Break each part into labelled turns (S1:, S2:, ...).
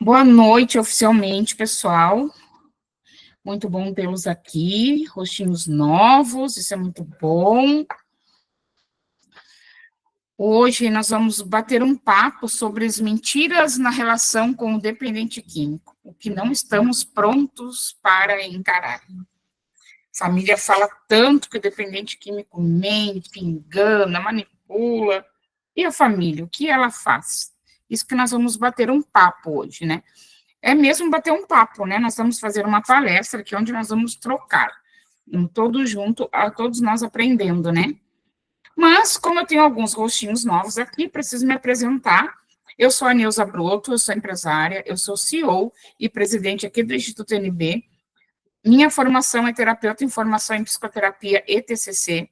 S1: Boa noite, oficialmente, pessoal. Muito bom tê-los aqui, rostinhos novos, isso é muito bom. Hoje nós vamos bater um papo sobre as mentiras na relação com o dependente químico, o que não estamos prontos para encarar. A família fala tanto que o dependente químico mente, engana, manipula. E a família, o que ela faz? Isso que nós vamos bater um papo hoje, né? É mesmo bater um papo, né? Nós vamos fazer uma palestra aqui onde nós vamos trocar, todos junto, todos nós aprendendo, né? Mas, como eu tenho alguns rostinhos novos aqui, preciso me apresentar. Eu sou a Neuza Broto, eu sou empresária, eu sou CEO e presidente aqui do Instituto NB. Minha formação é terapeuta em formação em psicoterapia e TCC.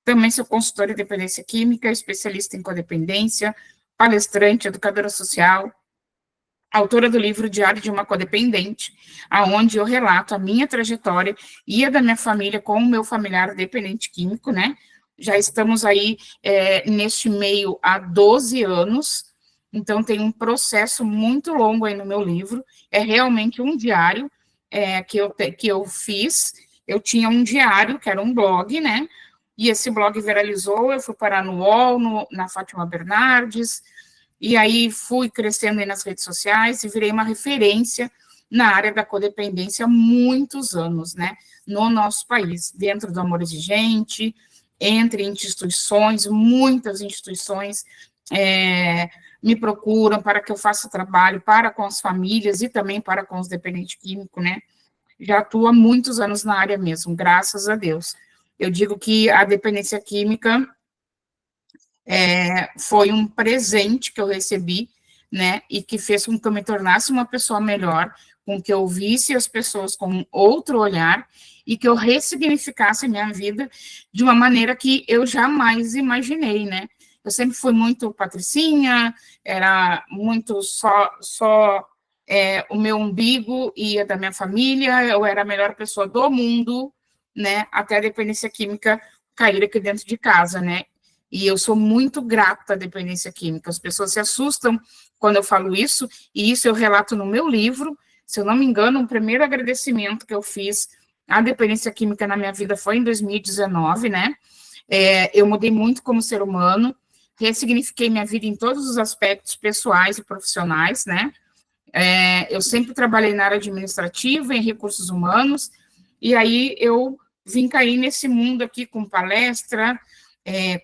S1: Também sou consultora em dependência química, especialista em codependência, palestrante, educadora social, autora do livro Diário de uma Codependente, aonde eu relato a minha trajetória e a da minha família com o meu familiar dependente químico, né? Já estamos aí neste meio há 12 anos, então tem um processo muito longo aí no meu livro, é realmente um diário que eu fiz. Eu tinha um diário, que era um blog, né? E esse blog viralizou, eu fui parar no UOL, na Fátima Bernardes, e aí fui crescendo aí nas redes sociais e virei uma referência na área da codependência há muitos anos, né? No nosso país, dentro do Amor Exigente, entre instituições, muitas instituições me procuram para que eu faça trabalho para com as famílias e também para com os dependentes químicos, né? Já atuo há muitos anos na área mesmo, graças a Deus. Eu digo que a dependência química foi um presente que eu recebi, né, e que fez com que eu me tornasse uma pessoa melhor, com que eu visse as pessoas com outro olhar e que eu ressignificasse a minha vida de uma maneira que eu jamais imaginei, né. Eu sempre fui muito patricinha, era muito só o meu umbigo e a da minha família, eu era a melhor pessoa do mundo, né, até a dependência química cair aqui dentro de casa, né. E eu sou muito grata à dependência química. As pessoas se assustam quando eu falo isso, e isso eu relato no meu livro. Se eu não me engano, o primeiro agradecimento que eu fiz à dependência química na minha vida foi em 2019, né? Eu mudei muito como ser humano, ressignifiquei minha vida em todos os aspectos pessoais e profissionais, né? Eu sempre trabalhei na área administrativa, em recursos humanos, e aí eu vim cair nesse mundo aqui com palestra,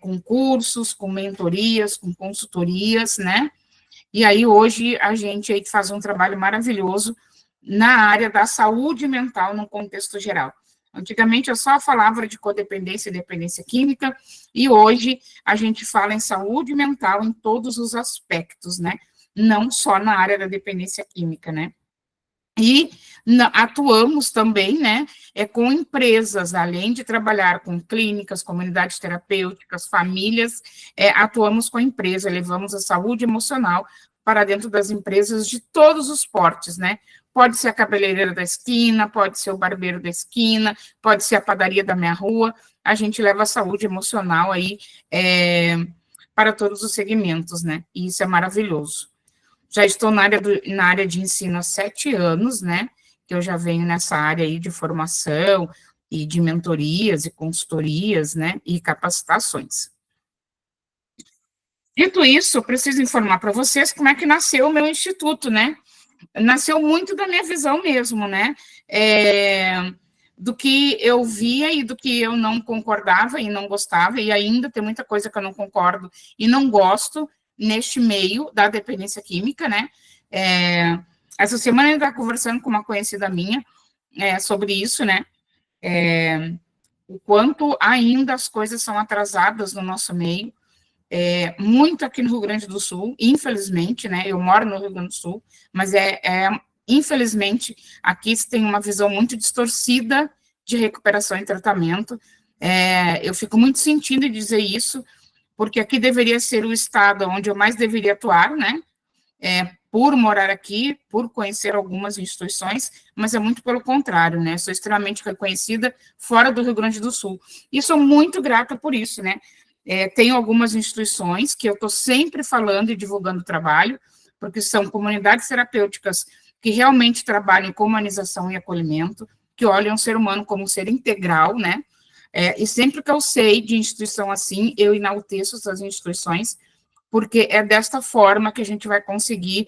S1: com cursos, com mentorias, com consultorias, né? E aí hoje a gente aí faz um trabalho maravilhoso na área da saúde mental no contexto geral. Antigamente eu só falava de codependência e dependência química, e hoje a gente fala em saúde mental em todos os aspectos, né? Não só na área da dependência química, né? E atuamos também, né, com empresas, além de trabalhar com clínicas, comunidades terapêuticas, famílias, atuamos com a empresa, levamos a saúde emocional para dentro das empresas de todos os portes, né? Pode ser a cabeleireira da esquina, pode ser o barbeiro da esquina, pode ser a padaria da minha rua, a gente leva a saúde emocional aí para todos os segmentos, né? E isso é maravilhoso. Já estou na área de ensino há 7 anos, né, que eu já venho nessa área aí de formação e de mentorias e consultorias, né, e capacitações. Dito isso, eu preciso informar para vocês como é que nasceu o meu instituto, né? Nasceu muito da minha visão mesmo, né? Do que eu via e do que eu não concordava e não gostava, e ainda tem muita coisa que eu não concordo e não gosto neste meio da dependência química, né? Essa semana eu estava conversando com uma conhecida minha sobre isso, né? O quanto ainda as coisas são atrasadas no nosso meio, muito aqui no Rio Grande do Sul, infelizmente, né? Eu moro no Rio Grande do Sul, mas infelizmente aqui se tem uma visão muito distorcida de recuperação e tratamento. Eu fico muito sentindo em dizer isso, porque aqui deveria ser o estado onde eu mais deveria atuar, né? Por morar aqui, por conhecer algumas instituições, mas é muito pelo contrário, né? Sou extremamente reconhecida fora do Rio Grande do Sul. E sou muito grata por isso, né? Tenho algumas instituições que eu estou sempre falando e divulgando o trabalho, porque são comunidades terapêuticas que realmente trabalham com humanização e acolhimento, que olham o ser humano como um ser integral, né? E sempre que eu sei de instituição assim, eu enalteço essas instituições, porque é desta forma que a gente vai conseguir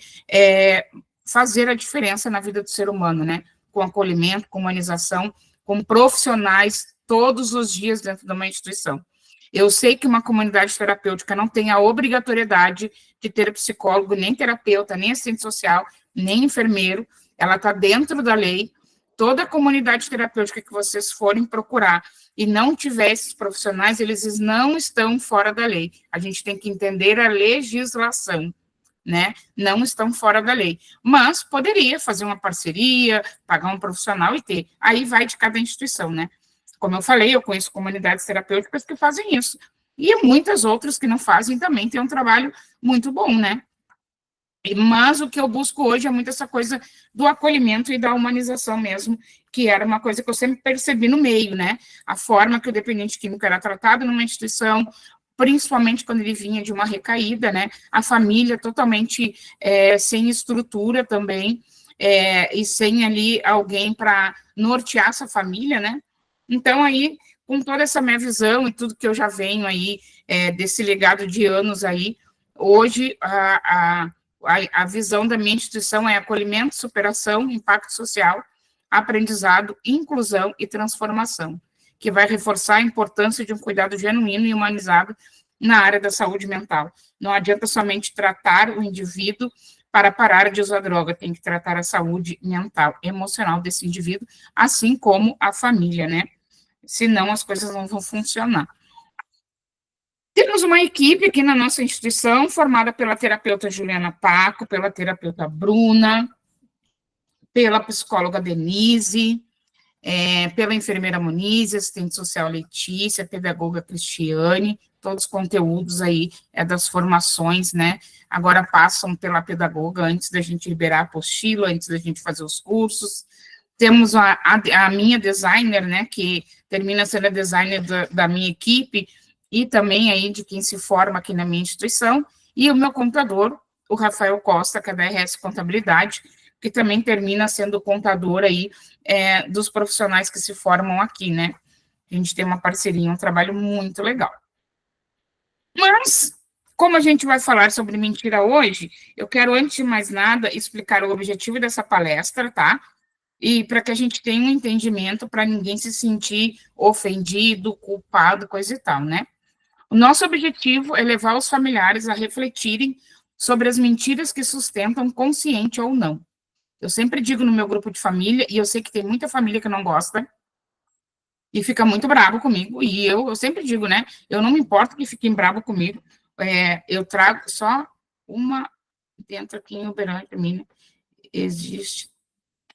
S1: fazer a diferença na vida do ser humano, né? Com acolhimento, com humanização, com profissionais todos os dias dentro de uma instituição. Eu sei que uma comunidade terapêutica não tem a obrigatoriedade de ter psicólogo, nem terapeuta, nem assistente social, nem enfermeiro, ela está dentro da lei. Toda a comunidade terapêutica que vocês forem procurar e não tiver esses profissionais, eles não estão fora da lei. A gente tem que entender a legislação, né? Não estão fora da lei. Mas poderia fazer uma parceria, pagar um profissional e ter. Aí vai de cada instituição, né? Como eu falei, eu conheço comunidades terapêuticas que fazem isso. E muitas outras que não fazem também têm um trabalho muito bom, né? Mas o que eu busco hoje é muito essa coisa do acolhimento e da humanização mesmo, que era uma coisa que eu sempre percebi no meio, né? A forma que o dependente químico era tratado numa instituição, principalmente quando ele vinha de uma recaída, né? A família totalmente sem estrutura também, e sem ali alguém para nortear essa família, né? Então, aí, com toda essa minha visão e tudo que eu já venho aí, desse legado de anos aí, hoje a visão da minha instituição é acolhimento, superação, impacto social, aprendizado, inclusão e transformação, que vai reforçar a importância de um cuidado genuíno e humanizado na área da saúde mental. Não adianta somente tratar o indivíduo para parar de usar droga, tem que tratar a saúde mental, emocional desse indivíduo, assim como a família, né? Senão as coisas não vão funcionar. Temos uma equipe aqui na nossa instituição, formada pela terapeuta Juliana Paco, pela terapeuta Bruna, pela psicóloga Denise, pela enfermeira Monize, assistente social Letícia, pedagoga Cristiane, todos os conteúdos aí das formações, né? Agora passam pela pedagoga antes da gente liberar a apostila, antes da gente fazer os cursos. Temos a minha designer, né, que termina sendo a designer da minha equipe, e também aí de quem se forma aqui na minha instituição, e o meu contador, o Rafael Costa, que é da RS Contabilidade, que também termina sendo contador aí dos profissionais que se formam aqui, né? A gente tem uma parceria, um trabalho muito legal. Mas, como a gente vai falar sobre mentira hoje, eu quero, antes de mais nada, explicar o objetivo dessa palestra, tá? E para que a gente tenha um entendimento, para ninguém se sentir ofendido, culpado, coisa e tal, né? O nosso objetivo é levar os familiares a refletirem sobre as mentiras que sustentam, consciente ou não. Eu sempre digo no meu grupo de família, e eu sei que tem muita família que não gosta, e fica muito bravo comigo, e eu sempre digo, né, eu não me importo que fiquem bravo comigo, eu trago só uma, dentro aqui em Uberlândia, Minas, existe,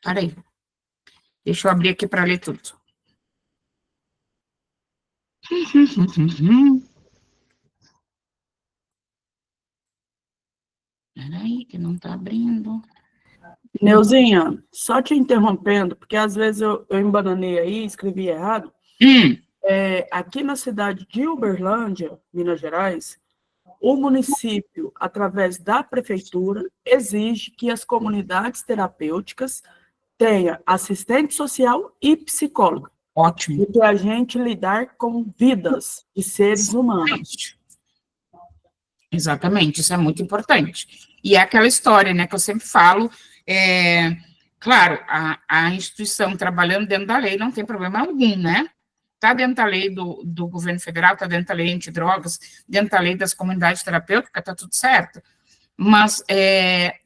S1: peraí, deixa eu abrir aqui para ler tudo. Peraí, que não está abrindo.
S2: Neuzinha, só te interrompendo, porque às vezes eu embananei aí, escrevi errado. Aqui na cidade de Uberlândia, Minas Gerais, o município, através da prefeitura, exige que as comunidades terapêuticas tenham assistente social e psicólogo.
S1: Ótimo.
S2: Porque a gente lidar com vidas de seres humanos.
S1: Exatamente, isso é muito importante. E é aquela história, né, que eu sempre falo, claro, a instituição trabalhando dentro da lei não tem problema algum, né? Está dentro da lei do governo federal, está dentro da lei antidrogas, dentro da lei das comunidades terapêuticas, está tudo certo. Mas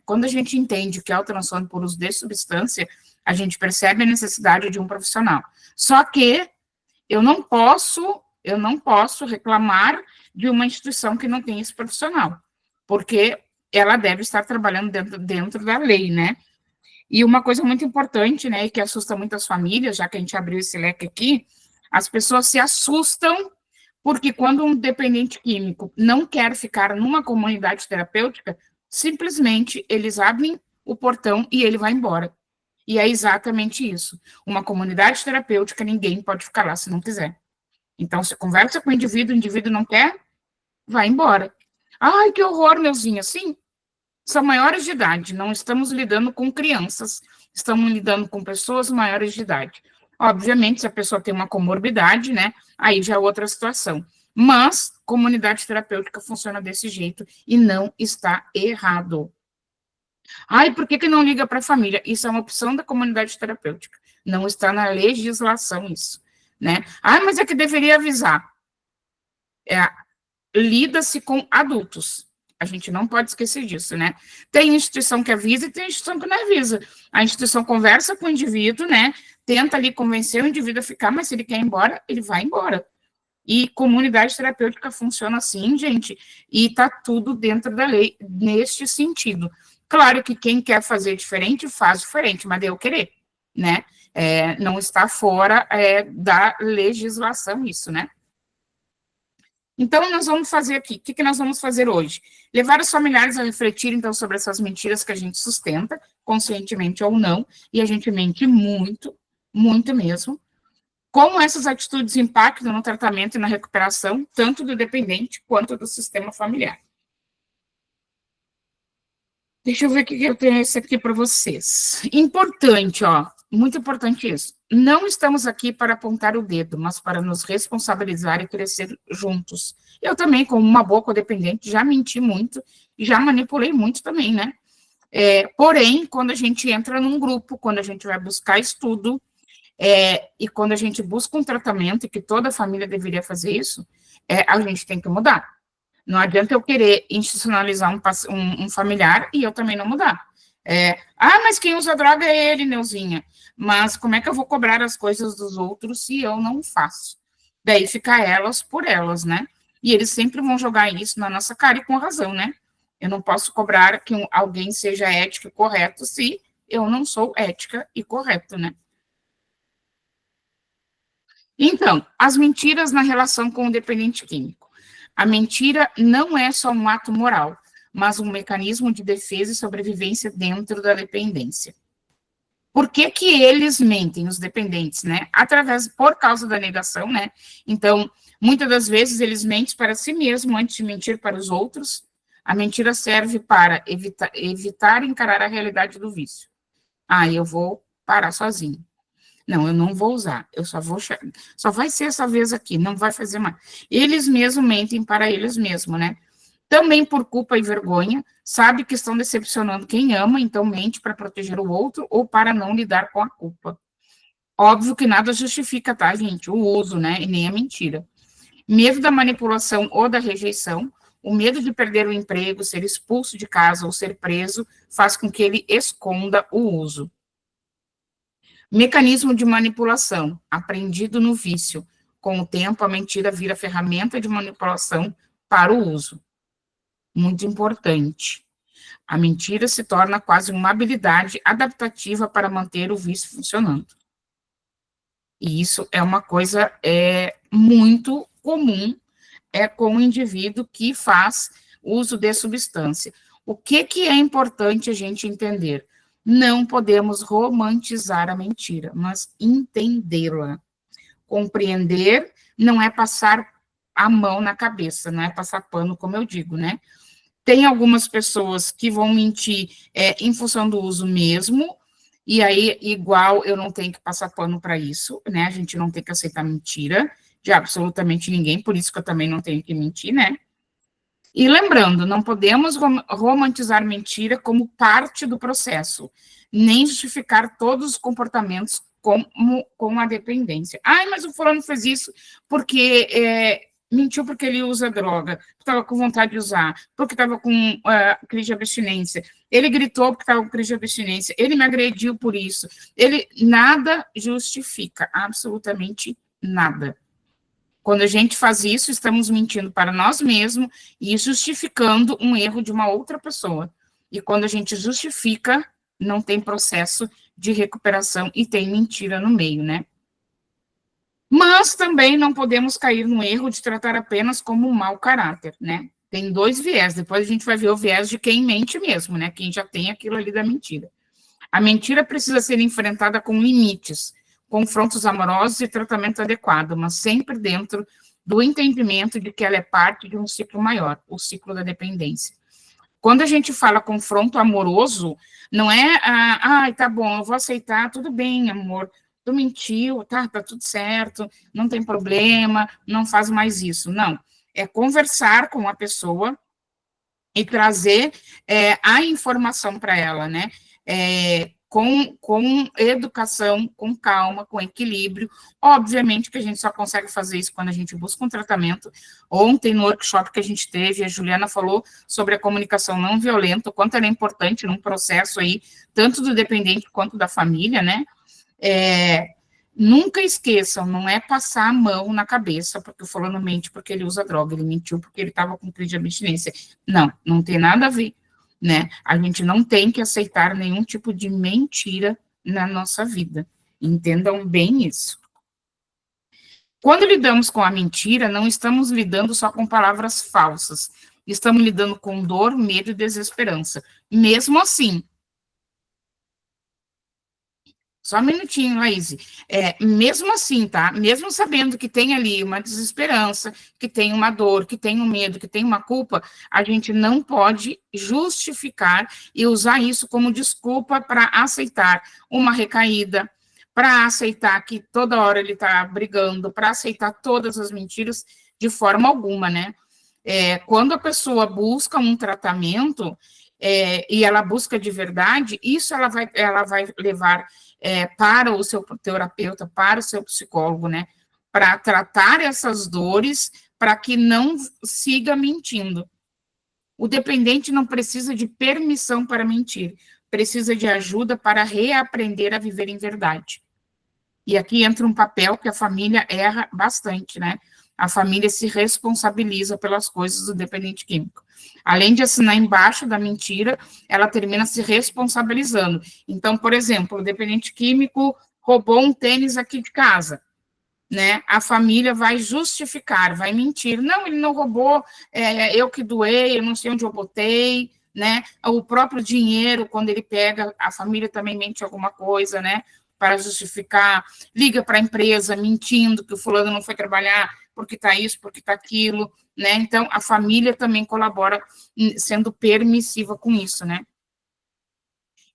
S1: quando a gente entende que é o transtorno por uso de substância, a gente percebe a necessidade de um profissional. Só que eu não posso reclamar de uma instituição que não tem esse profissional, porque ela deve estar trabalhando dentro da lei, né? E uma coisa muito importante, né, e que assusta muitas famílias, já que a gente abriu esse leque aqui, as pessoas se assustam porque quando um dependente químico não quer ficar numa comunidade terapêutica, simplesmente eles abrem o portão e ele vai embora. E é exatamente isso. Uma comunidade terapêutica, ninguém pode ficar lá se não quiser. Então, você conversa com o indivíduo não quer, vai embora. Ai, que horror, Neuzinha. Sim, são maiores de idade, não estamos lidando com crianças, estamos lidando com pessoas maiores de idade. Obviamente, se a pessoa tem uma comorbidade, né, aí já é outra situação. Mas comunidade terapêutica funciona desse jeito e não está errado. Ai, por que não liga para a família? Isso é uma opção da comunidade terapêutica. Não está na legislação isso, né? Ah, mas é que deveria avisar. Lida-se com adultos. A gente não pode esquecer disso, né? Tem instituição que avisa e tem instituição que não avisa. A instituição conversa com o indivíduo, né? Tenta ali convencer o indivíduo a ficar, mas se ele quer ir embora, ele vai embora. E comunidade terapêutica funciona assim, gente, e tá tudo dentro da lei neste sentido. Claro que quem quer fazer diferente, faz diferente, mas eu querer, né? Não está fora da legislação isso, né? Então, nós vamos fazer aqui, o que nós vamos fazer hoje? Levar os familiares a refletir, então, sobre essas mentiras que a gente sustenta, conscientemente ou não, e a gente mente muito, muito mesmo. Como essas atitudes impactam no tratamento e na recuperação, tanto do dependente quanto do sistema familiar. Deixa eu ver o que eu tenho esse aqui para vocês. Importante, ó, muito importante isso. Não estamos aqui para apontar o dedo, mas para nos responsabilizar e crescer juntos. Eu também, como uma boa codependente, já menti muito e já manipulei muito também, né? Porém, quando a gente entra num grupo, quando a gente vai buscar estudo, e quando a gente busca um tratamento, e que toda a família deveria fazer isso, a gente tem que mudar. Não adianta eu querer institucionalizar um familiar e eu também não mudar. Mas quem usa droga é ele, Neuzinha. Mas como é que eu vou cobrar as coisas dos outros se eu não faço? Daí fica elas por elas, né? E eles sempre vão jogar isso na nossa cara e com razão, né? Eu não posso cobrar que alguém seja ético e correto se eu não sou ética e correto, né? Então, as mentiras na relação com o dependente químico. A mentira não é só um ato moral, mas um mecanismo de defesa e sobrevivência dentro da dependência. Por que eles mentem, os dependentes, né? Por causa da negação, né? Então, muitas das vezes eles mentem para si mesmo antes de mentir para os outros. A mentira serve para evitar encarar a realidade do vício. Eu vou parar sozinho. Não, eu não vou usar, eu só vai ser essa vez aqui, não vai fazer mais. Eles mesmos mentem para eles mesmos, né? Também por culpa e vergonha, sabe que estão decepcionando quem ama, então mente para proteger o outro ou para não lidar com a culpa. Óbvio que nada justifica, tá, gente? O uso, né? E nem a mentira. Medo da manipulação ou da rejeição, o medo de perder o emprego, ser expulso de casa ou ser preso, faz com que ele esconda o uso. Mecanismo de manipulação, aprendido no vício. Com o tempo, a mentira vira ferramenta de manipulação para o uso. Muito importante. A mentira se torna quase uma habilidade adaptativa para manter o vício funcionando. E isso é uma coisa muito comum com o indivíduo que faz uso de substância. O que é importante a gente entender? Não podemos romantizar a mentira, mas entendê-la. Compreender não é passar a mão na cabeça, não é passar pano, como eu digo, né? Tem algumas pessoas que vão mentir em função do uso mesmo, e aí, igual, eu não tenho que passar pano para isso, né? A gente não tem que aceitar mentira de absolutamente ninguém, por isso que eu também não tenho que mentir, né? E lembrando, não podemos romantizar mentira como parte do processo, nem justificar todos os comportamentos com a dependência. Mas o fulano fez isso porque mentiu porque ele usa droga, estava com vontade de usar, porque estava com crise de abstinência, ele gritou porque estava com crise de abstinência, ele me agrediu por isso. Nada justifica, absolutamente nada. Quando a gente faz isso, estamos mentindo para nós mesmos e justificando um erro de uma outra pessoa. E quando a gente justifica, não tem processo de recuperação e tem mentira no meio, né? Mas também não podemos cair no erro de tratar apenas como um mau caráter, né? Tem dois viés, depois a gente vai ver o viés de quem mente mesmo, né? Quem já tem aquilo ali da mentira. A mentira precisa ser enfrentada com limites, confrontos amorosos e tratamento adequado, mas sempre dentro do entendimento de que ela é parte de um ciclo maior, o ciclo da dependência. Quando a gente fala confronto amoroso, não é, tá bom, eu vou aceitar, tudo bem, amor, tu mentiu, tá tudo certo, não tem problema, não faz mais isso. Não, é conversar com a pessoa e trazer a informação para ela, né? Com educação, com calma, com equilíbrio. Obviamente que a gente só consegue fazer isso quando a gente busca um tratamento. Ontem, no workshop que a gente teve, a Juliana falou sobre a comunicação não violenta, o quanto ela é importante num processo aí, tanto do dependente quanto da família, né? Nunca esqueçam, não é passar a mão na cabeça, porque o fulano mente porque ele usa droga, ele mentiu porque ele estava com crise de abstinência. Não, não tem nada a ver, né? A gente não tem que aceitar nenhum tipo de mentira na nossa vida. Entendam bem isso. Quando lidamos com a mentira, não estamos lidando só com palavras falsas. Estamos lidando com dor, medo e desesperança. Mesmo assim, só um minutinho, Laís. Mesmo assim, tá? Mesmo sabendo que tem ali uma desesperança, que tem uma dor, que tem um medo, que tem uma culpa, a gente não pode justificar e usar isso como desculpa para aceitar uma recaída, para aceitar que toda hora ele está brigando, para aceitar todas as mentiras de forma alguma, né? Quando a pessoa busca um tratamento e ela busca de verdade, isso ela vai levar para o seu terapeuta, para o seu psicólogo, né? Para tratar essas dores, para que não siga mentindo. O dependente não precisa de permissão para mentir, precisa de ajuda para reaprender a viver em verdade. E aqui entra um papel que a família erra bastante, né? A família se responsabiliza pelas coisas do dependente químico. Além de assinar embaixo da mentira, ela termina se responsabilizando. Então, por exemplo, o dependente químico roubou um tênis aqui de casa, né? A família vai justificar, vai mentir. Não, ele não roubou, eu que doei, eu não sei onde eu botei, né? O próprio dinheiro, quando ele pega, a família também mente alguma coisa, né? Para justificar, liga para a empresa mentindo que o fulano não foi trabalhar porque está isso, porque está aquilo, né? Então, a família também colabora sendo permissiva com isso, né?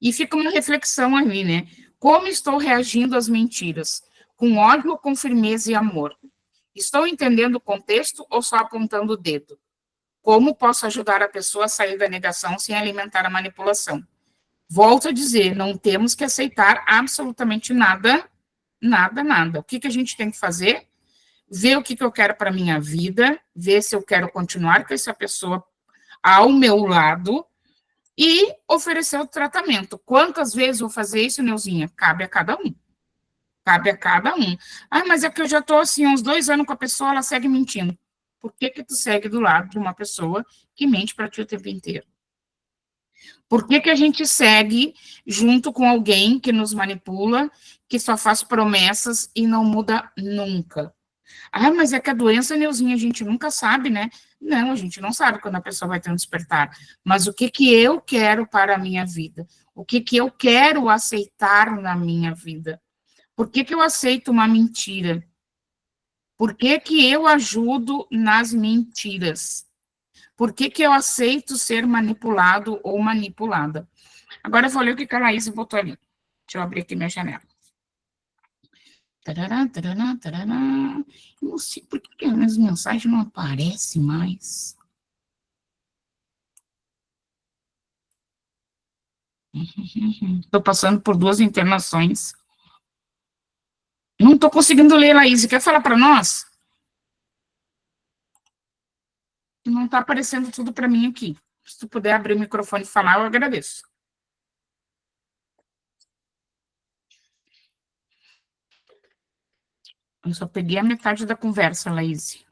S1: E fica uma reflexão ali, né? Como estou reagindo às mentiras? Com ódio ou com firmeza e amor? Estou entendendo o contexto ou só apontando o dedo? Como posso ajudar a pessoa a sair da negação sem alimentar a manipulação? Volto a dizer, não temos que aceitar absolutamente nada, nada, nada. O que a gente tem que fazer? Ver o que eu quero para a minha vida, ver se eu quero continuar com essa pessoa ao meu lado e oferecer o tratamento. Quantas vezes vou fazer isso, Neuzinha? Cabe a cada um. Cabe a cada um. Mas é que eu já estou assim, uns 2 anos com a pessoa, ela segue mentindo. Por que tu segue do lado de uma pessoa que mente para ti o tempo inteiro? Por que a gente segue junto com alguém que nos manipula, que só faz promessas e não muda nunca? Mas é que a doença, Neuzinha, a gente nunca sabe, né? Não, a gente não sabe quando a pessoa vai ter um despertar. Mas o que eu quero para a minha vida? O que eu quero aceitar na minha vida? Por que eu aceito uma mentira? Por que eu ajudo nas mentiras? Por que eu aceito ser manipulado ou manipulada? Agora eu vou ler o que a Laís botou ali. Deixa eu abrir aqui minha janela. Tarará, tarará, tarará. Eu não sei por que as minhas mensagens não aparecem mais. Estou passando por 2 internações. Não estou conseguindo ler, Laís. Quer falar para nós? Não está aparecendo tudo para mim aqui. Se tu puder abrir o microfone e falar, eu agradeço. Eu só peguei a metade da conversa, Laís.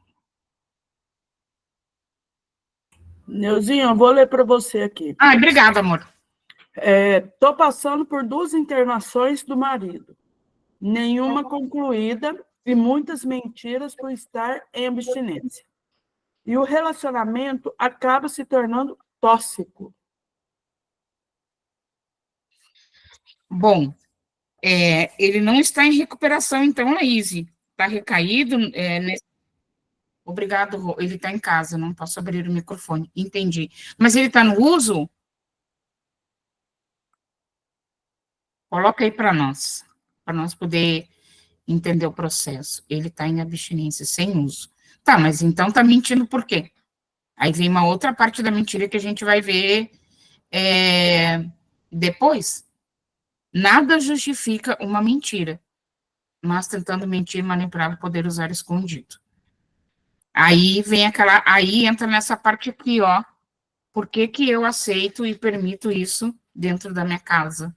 S2: Neuzinho, eu vou ler para você aqui.
S1: Obrigada, amor.
S2: Estou passando por 2 internações do marido. Nenhuma concluída e muitas mentiras por estar em abstinência. E o relacionamento acaba se tornando tóxico.
S1: Bom, ele não está em recuperação, então, Laís. Está recaído. Obrigado, Rô. Ele está em casa, não posso abrir o microfone. Entendi. Mas ele está no uso? Coloca aí para nós poder entender o processo. Ele está em abstinência sem uso. Tá, mas então está mentindo por quê? Aí vem uma outra parte da mentira que a gente vai ver depois. Nada justifica uma mentira, mas tentando mentir, manipular, poder usar escondido. Aí entra nessa parte aqui, ó. Por que que eu aceito e permito isso dentro da minha casa?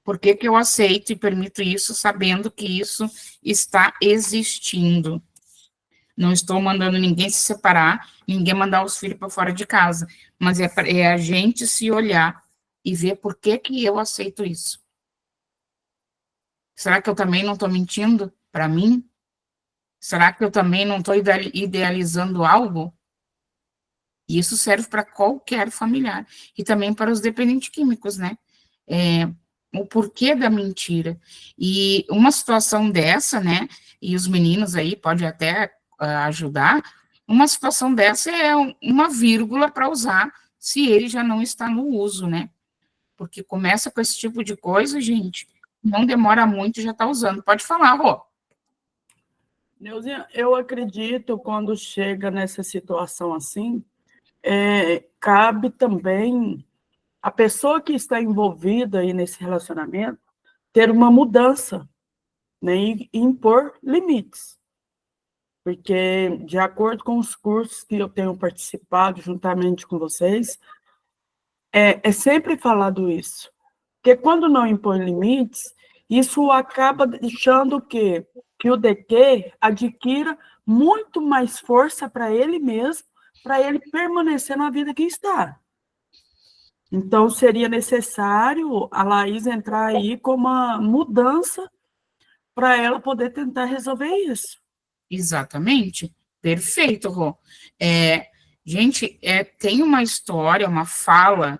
S1: Por que que eu aceito e permito isso sabendo que isso está existindo? Não estou mandando ninguém se separar, ninguém mandar os filhos para fora de casa, mas é a gente se olhar e ver por que que eu aceito isso. Será que eu também não estou mentindo para mim? Será que eu também não estou idealizando algo? E isso serve para qualquer familiar. E também para os dependentes químicos, né? O porquê da mentira. E uma situação dessa, né? E os meninos aí podem até ajudar. Uma situação dessa é uma vírgula para usar se ele já não está no uso, né? Porque começa com esse tipo de coisa, gente, não demora muito e já está usando. Pode falar, Rô.
S2: Neuzinha, eu acredito quando chega nessa situação assim, cabe também a pessoa que está envolvida aí nesse relacionamento ter uma mudança, né, e impor limites. Porque, de acordo com os cursos que eu tenho participado juntamente com vocês, é sempre falado isso. Porque quando não impõe limites, isso acaba deixando que o DQ adquira muito mais força para ele mesmo, para ele permanecer na vida que está. Então, seria necessário a Laís entrar aí com uma mudança para ela poder tentar resolver isso.
S1: Exatamente. Perfeito, Rô. Gente, tem uma história, uma fala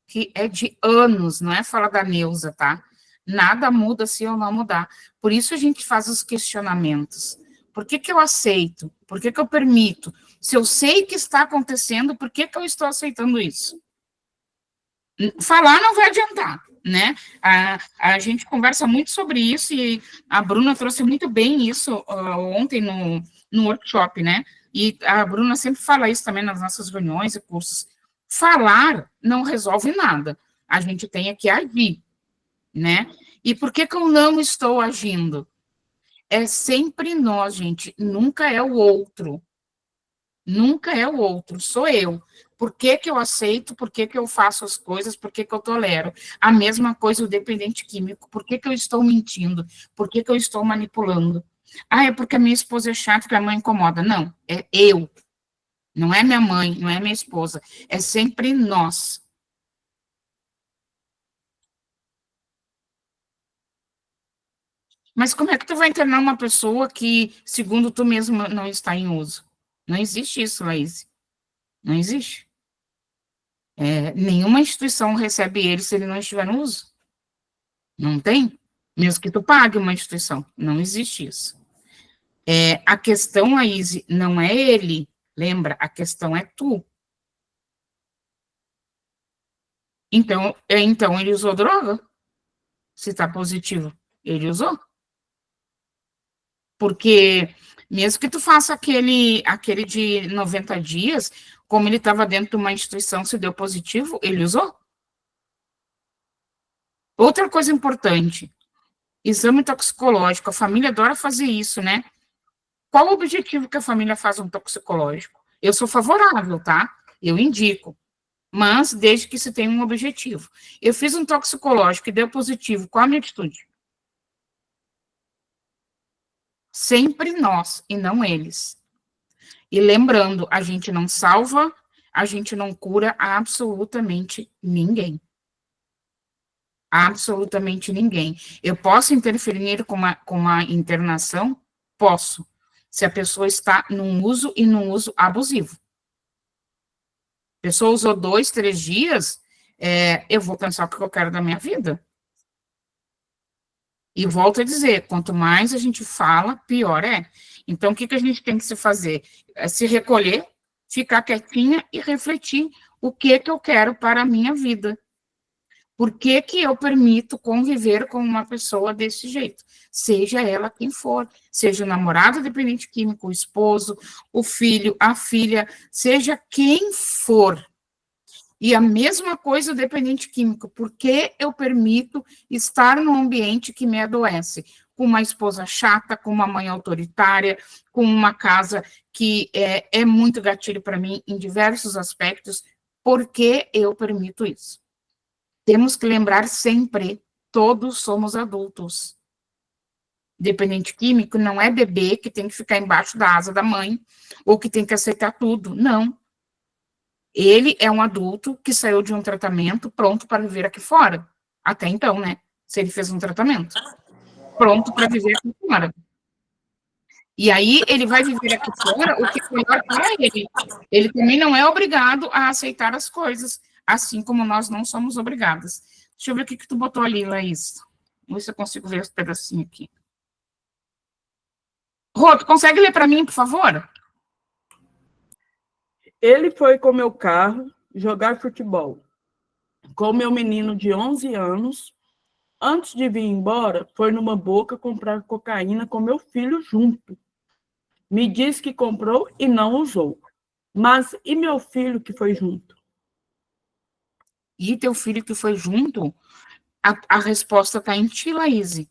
S1: que é de anos, não é fala da Neuza, tá? Nada muda se eu não mudar. Por isso a gente faz os questionamentos. Por que que eu aceito? Por que que eu permito? Se eu sei que está acontecendo, por que que eu estou aceitando isso? Falar não vai adiantar, né? A gente conversa muito sobre isso e a Bruna trouxe muito bem isso ontem no workshop, né? E a Bruna sempre fala isso também nas nossas reuniões e cursos. Falar não resolve nada. A gente tem que agir, né? E por que que eu não estou agindo? É sempre nós, gente, nunca é o outro. Nunca é o outro, sou eu. Por que que eu aceito? Por que que eu faço as coisas? Por que que eu tolero? A mesma coisa o dependente químico. Por que que eu estou mentindo? Por que que eu estou manipulando? Ah, é porque a minha esposa é chata, que a mãe incomoda. Não, é eu. Não é minha mãe, não é minha esposa. É sempre nós. Mas como é que tu vai internar uma pessoa que, segundo tu mesmo, não está em uso? Não existe isso, Laís. Não existe. Nenhuma instituição recebe ele se ele não estiver no uso. Não tem? Mesmo que tu pague uma instituição. Não existe isso. A questão, Laís, não é ele. Lembra? A questão é tu. Então ele usou droga? Se está positivo, ele usou? Porque mesmo que tu faça aquele de 90 dias, como ele estava dentro de uma instituição, se deu positivo, ele usou? Outra coisa importante, exame toxicológico, a família adora fazer isso, né? Qual o objetivo que a família faz um toxicológico? Eu sou favorável, tá? Eu indico, mas desde que se tenha um objetivo. Eu fiz um toxicológico e deu positivo, qual a minha atitude? Sempre nós e não eles. E lembrando, a gente não salva, a gente não cura absolutamente ninguém. Absolutamente ninguém. Eu posso interferir com uma internação? Posso. Se a pessoa está num uso e num uso abusivo. A pessoa usou 2, 3 dias, eu vou pensar o que eu quero da minha vida. E volto a dizer, quanto mais a gente fala, pior é. Então, o que a gente tem que se fazer? É se recolher, ficar quietinha e refletir o que eu quero para a minha vida. Por que eu permito conviver com uma pessoa desse jeito? Seja ela quem for, seja o namorado dependente químico, o esposo, o filho, a filha, seja quem for. E a mesma coisa o dependente químico, porque eu permito estar num ambiente que me adoece, com uma esposa chata, com uma mãe autoritária, com uma casa que é muito gatilho para mim em diversos aspectos, porque eu permito isso. Temos que lembrar sempre, todos somos adultos. Dependente químico não é bebê que tem que ficar embaixo da asa da mãe, ou que tem que aceitar tudo, não. Ele é um adulto que saiu de um tratamento pronto para viver aqui fora. Até então, né? Se ele fez um tratamento. Pronto para viver aqui fora. E aí ele vai viver aqui fora o que é melhor para ele. Ele também não é obrigado a aceitar as coisas, assim como nós não somos obrigadas. Deixa eu ver o que tu botou ali, Laís. Vamos ver se eu consigo ver esse pedacinho aqui. Rô, tu consegue ler para mim, por favor?
S2: Ele foi com meu carro jogar futebol com meu menino de 11 anos. Antes de vir embora, foi numa boca comprar cocaína com meu filho junto. Me disse que comprou e não usou. Mas e meu filho que foi junto?
S1: E teu filho que foi junto? A resposta está em ti, Laís.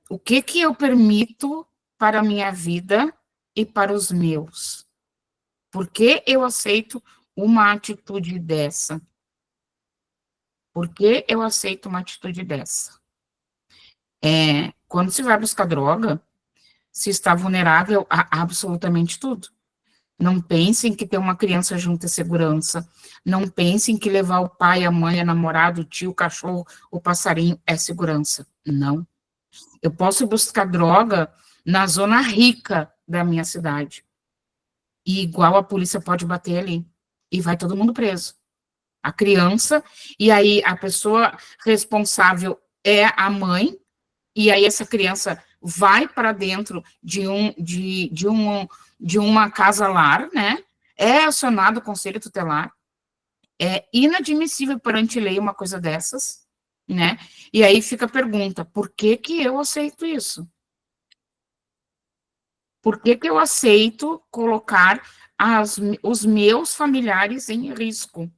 S1: O que eu permito para a minha vida e para os meus? Por que eu aceito uma atitude dessa? Por que eu aceito uma atitude dessa? Quando se vai buscar droga, se está vulnerável a absolutamente tudo. Não pensem que ter uma criança junto é segurança. Não pensem que levar o pai, a mãe, a namorado, o tio, o cachorro, o passarinho é segurança. Não. Eu posso buscar droga na zona rica da minha cidade. E igual a polícia pode bater ali. E vai todo mundo preso. A criança, e aí a pessoa responsável é a mãe, e aí essa criança vai para dentro de uma casa-lar, né? É acionado o conselho tutelar. É inadmissível perante lei uma coisa dessas, né? E aí fica a pergunta, por que eu aceito isso? Por que eu aceito colocar os meus familiares em risco?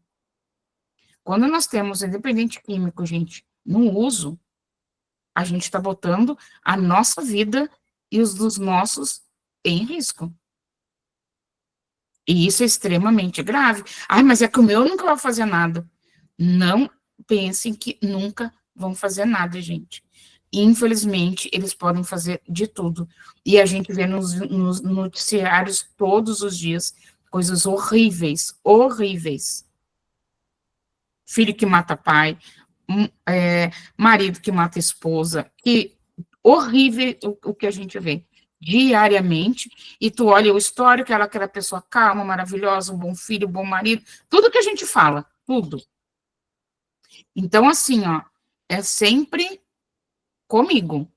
S1: Quando nós temos independente químico, gente, no uso, a gente está botando a nossa vida e os dos nossos em risco. E isso é extremamente grave. Ai, mas é que o meu nunca vai fazer nada. Não pensem que nunca vão fazer nada, gente. Infelizmente, eles podem fazer de tudo. E a gente vê nos noticiários todos os dias coisas horríveis, horríveis. Filho que mata pai, marido que mata esposa, que horrível o que a gente vê diariamente, e tu olha o histórico, ela é aquela pessoa calma, maravilhosa, um bom filho, um bom marido, tudo que a gente fala, tudo. Então, assim, ó, é sempre comigo.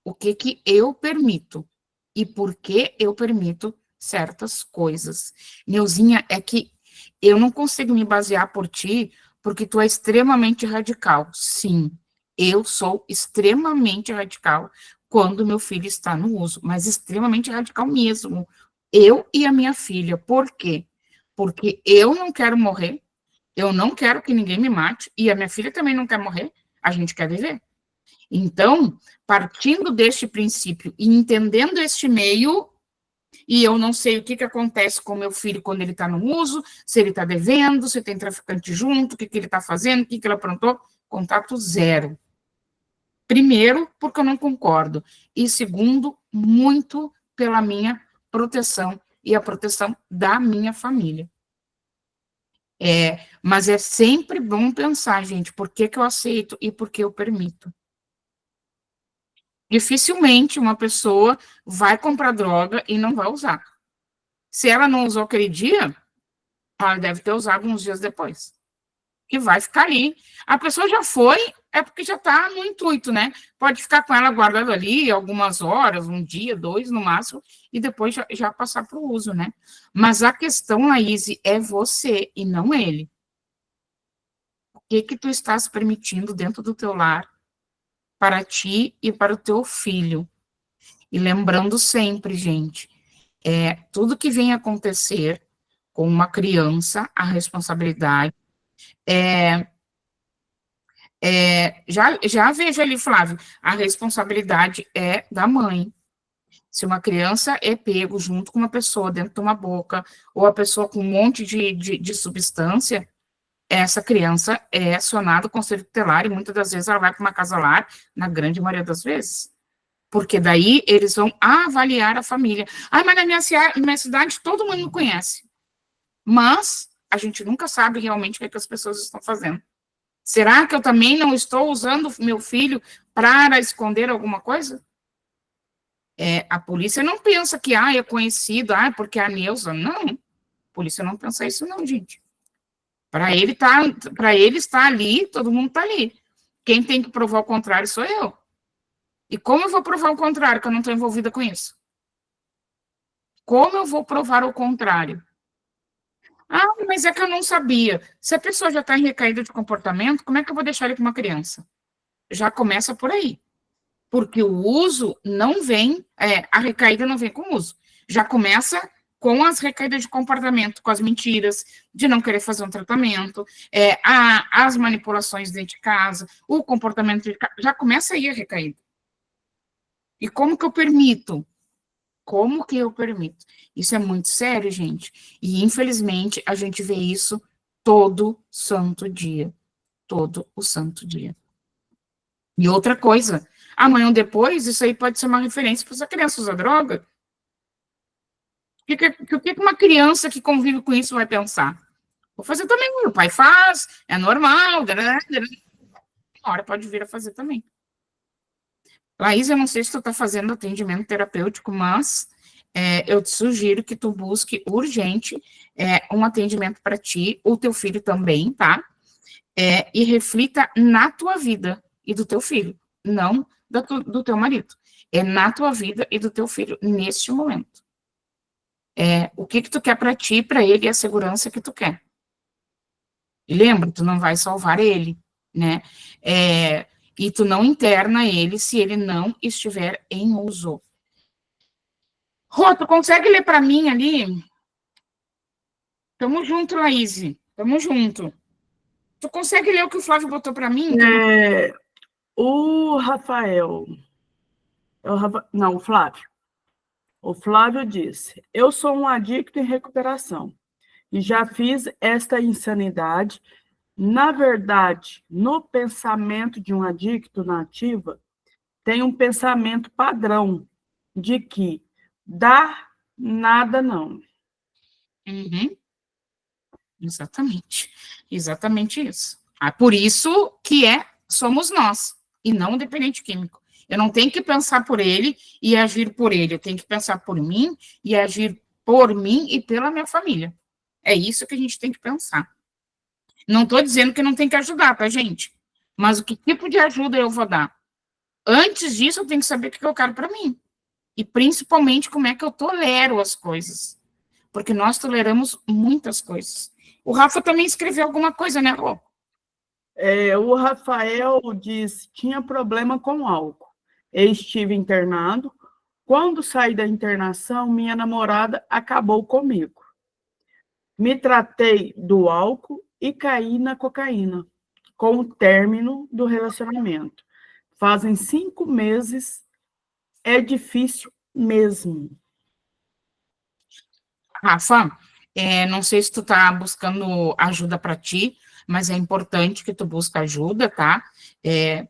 S1: O que eu permito e por que eu permito certas coisas. Neuzinha, é que eu não consigo me basear por ti, porque tu é extremamente radical. Sim, eu sou extremamente radical quando meu filho está no uso, mas extremamente radical mesmo. Eu e a minha filha. Por quê? Porque eu não quero morrer, eu não quero que ninguém me mate, e a minha filha também não quer morrer, a gente quer viver. Então, partindo deste princípio e entendendo este meio, e eu não sei o que acontece com meu filho quando ele está no uso, se ele está devendo, se tem traficante junto, o que ele está fazendo, o que ele aprontou, contato zero. Primeiro, porque eu não concordo. E segundo, muito pela minha proteção e a proteção da minha família. Mas é sempre bom pensar, gente, por que eu aceito e por que eu permito. Dificilmente uma pessoa vai comprar droga e não vai usar. Se ela não usou aquele dia, ela deve ter usado uns dias depois. que vai ficar ali. A pessoa já foi, é porque já está no intuito, né? Pode ficar com ela guardada ali algumas horas, um dia, 2 no máximo, e depois já passar para o uso, né? Mas a questão, Laís, é você e não ele. O que tu estás permitindo dentro do teu lar para ti e para o teu filho? E lembrando sempre, gente, tudo que vem acontecer com uma criança, a responsabilidade já vejo ali, Flávio, a responsabilidade é da mãe. Se uma criança é pego junto com uma pessoa dentro de uma boca, ou a pessoa com um monte de substância, essa criança é acionada com conselho tutelar e muitas das vezes ela vai para uma casa-lar, na grande maioria das vezes. Porque daí eles vão avaliar a família. Ah, mas na minha cidade todo mundo me conhece. Mas a gente nunca sabe realmente o que as pessoas estão fazendo. Será que eu também não estou usando meu filho para esconder alguma coisa? A polícia não pensa que é conhecido, porque é a Neuza. Não, a polícia não pensa isso não, gente. Para ele estar ali, todo mundo está ali. Quem tem que provar o contrário sou eu. E como eu vou provar o contrário, que eu não estou envolvida com isso? Como eu vou provar o contrário? Ah, mas é que eu não sabia. Se a pessoa já está em recaída de comportamento, como é que eu vou deixar ele com uma criança? Já começa por aí. Porque o uso não vem, a recaída não vem com o uso. Já começa com as recaídas de comportamento, com as mentiras, de não querer fazer um tratamento, as manipulações dentro de casa, o comportamento de casa, já começa aí a recaída. E como que eu permito? Como que eu permito? Isso é muito sério, gente. E, infelizmente, a gente vê isso todo santo dia. Todo o santo dia. E outra coisa, amanhã ou depois, isso aí pode ser uma referência para essa criança usar droga. O que uma criança que convive com isso vai pensar? Vou fazer também, meu pai faz, é normal, uma hora pode vir a fazer também. Laís, eu não sei se tu está fazendo atendimento terapêutico, mas eu te sugiro que tu busque urgente um atendimento para ti, o teu filho também, tá? E reflita na tua vida e do teu filho, não do teu marido. É na tua vida e do teu filho, neste momento. O que tu quer para ti, para ele, e a segurança que tu quer. E lembra, tu não vai salvar ele, né? E tu não interna ele se ele não estiver em uso. Rô, tu consegue ler para mim ali? Tamo junto, Laís. Tamo junto. Tu consegue ler o que o Flávio botou para mim?
S2: O Rafael... Não, o Flávio. O Flávio disse, eu sou um adicto em recuperação e já fiz esta insanidade. Na verdade, no pensamento de um adicto na ativa, tem um pensamento padrão de que dá nada não.
S1: Uhum. Exatamente. Exatamente isso. Por isso que somos nós, e não o dependente químico. Eu não tenho que pensar por ele e agir por ele. Eu tenho que pensar por mim e agir por mim e pela minha família. É isso que a gente tem que pensar. Não estou dizendo que não tem que ajudar, tá, gente? Mas que tipo de ajuda eu vou dar? Antes disso, eu tenho que saber o que eu quero para mim. E, principalmente, como é que eu tolero as coisas. Porque nós toleramos muitas coisas. O Rafa também escreveu alguma coisa, né, Rô?
S2: O Rafael disse que tinha problema com álcool. Eu estive internado. Quando saí da internação, minha namorada acabou comigo. Me tratei do álcool e caí na cocaína, com o término do relacionamento. Fazem 5 meses, é difícil mesmo.
S1: Rafa, não sei se tu tá buscando ajuda para ti, mas é importante que tu busque ajuda, tá?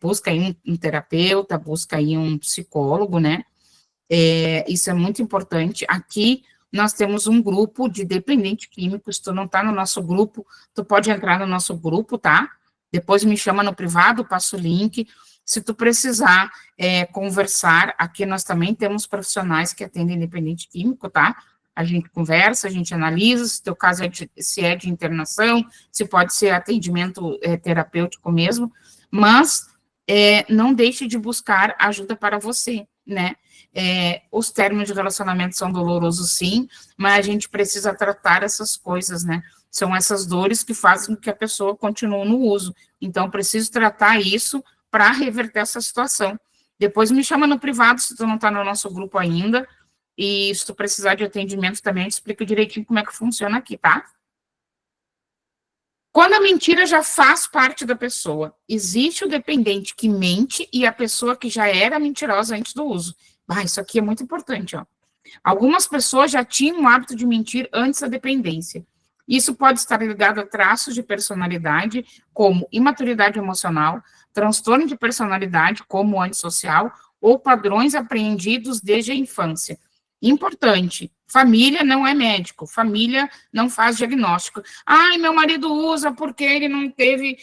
S1: Busca aí um terapeuta, busca aí um psicólogo, né? Isso é muito importante. Aqui nós temos um grupo de dependentes químicos. Se tu não tá no nosso grupo, tu pode entrar no nosso grupo, tá? Depois me chama no privado, passo o link. Se tu precisar conversar, aqui nós também temos profissionais que atendem dependente químico, tá? A gente conversa, a gente analisa se teu caso se é de internação, se pode ser atendimento terapêutico mesmo, mas não deixe de buscar ajuda para você, né? Os términos de relacionamento são dolorosos, sim, mas a gente precisa tratar essas coisas, né? São essas dores que fazem com que a pessoa continue no uso. Então, preciso tratar isso para reverter essa situação. Depois me chama no privado, se tu não está no nosso grupo ainda, e se tu precisar de atendimento também, eu te explico direitinho como é que funciona aqui, tá? Quando a mentira já faz parte da pessoa, existe o dependente que mente e a pessoa que já era mentirosa antes do uso. Isso aqui é muito importante, ó. Algumas pessoas já tinham o hábito de mentir antes da dependência. Isso pode estar ligado a traços de personalidade, como imaturidade emocional, transtorno de personalidade, como antissocial, ou padrões apreendidos desde a infância. Importante, família não é médico, família não faz diagnóstico. Ai, meu marido usa porque ele não teve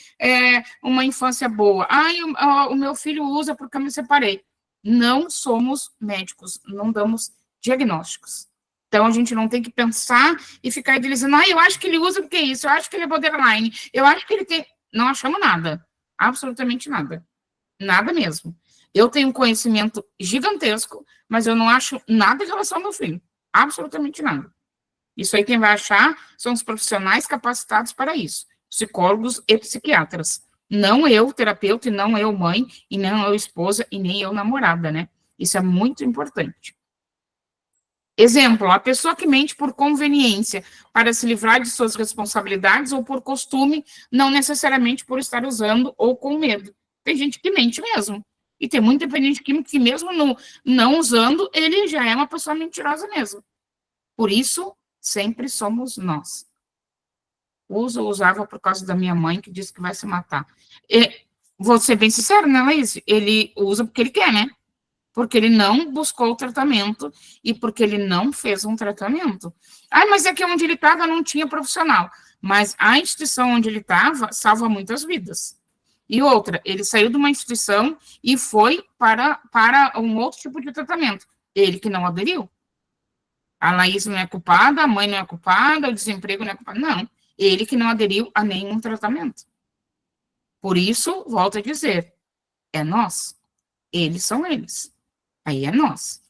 S1: uma infância boa. Ai, o meu filho usa porque eu me separei. Não somos médicos, não damos diagnósticos. Então, a gente não tem que pensar e ficar dizendo, eu acho que ele usa porque é isso, eu acho que ele é borderline, eu acho que ele tem... Não achamos nada, absolutamente nada. Nada mesmo. Eu tenho um conhecimento gigantesco, mas eu não acho nada em relação ao meu filho. Absolutamente nada. Isso aí quem vai achar são os profissionais capacitados para isso. Psicólogos e psiquiatras. Não eu, terapeuta, e não eu, mãe, e não eu, esposa, e nem eu, namorada, né? Isso é muito importante. Exemplo, a pessoa que mente por conveniência para se livrar de suas responsabilidades ou por costume, não necessariamente por estar usando ou com medo. Tem gente que mente mesmo. E tem muito dependente químico que mesmo não usando, ele já é uma pessoa mentirosa mesmo. Por isso, sempre somos nós. Uso ou usava por causa da minha mãe, que disse que vai se matar. Vou ser bem sincero, né, Laís? Ele usa porque ele quer, né? Porque ele não buscou o tratamento e porque ele não fez um tratamento. Mas é que onde ele estava não tinha profissional. Mas a instituição onde ele estava salva muitas vidas. E outra, ele saiu de uma instituição e foi para um outro tipo de tratamento. Ele que não aderiu. A Laís não é culpada, a mãe não é culpada, o desemprego não é culpado. Não, ele que não aderiu a nenhum tratamento. Por isso, volto a dizer, é nós. Eles são eles. Aí é nós.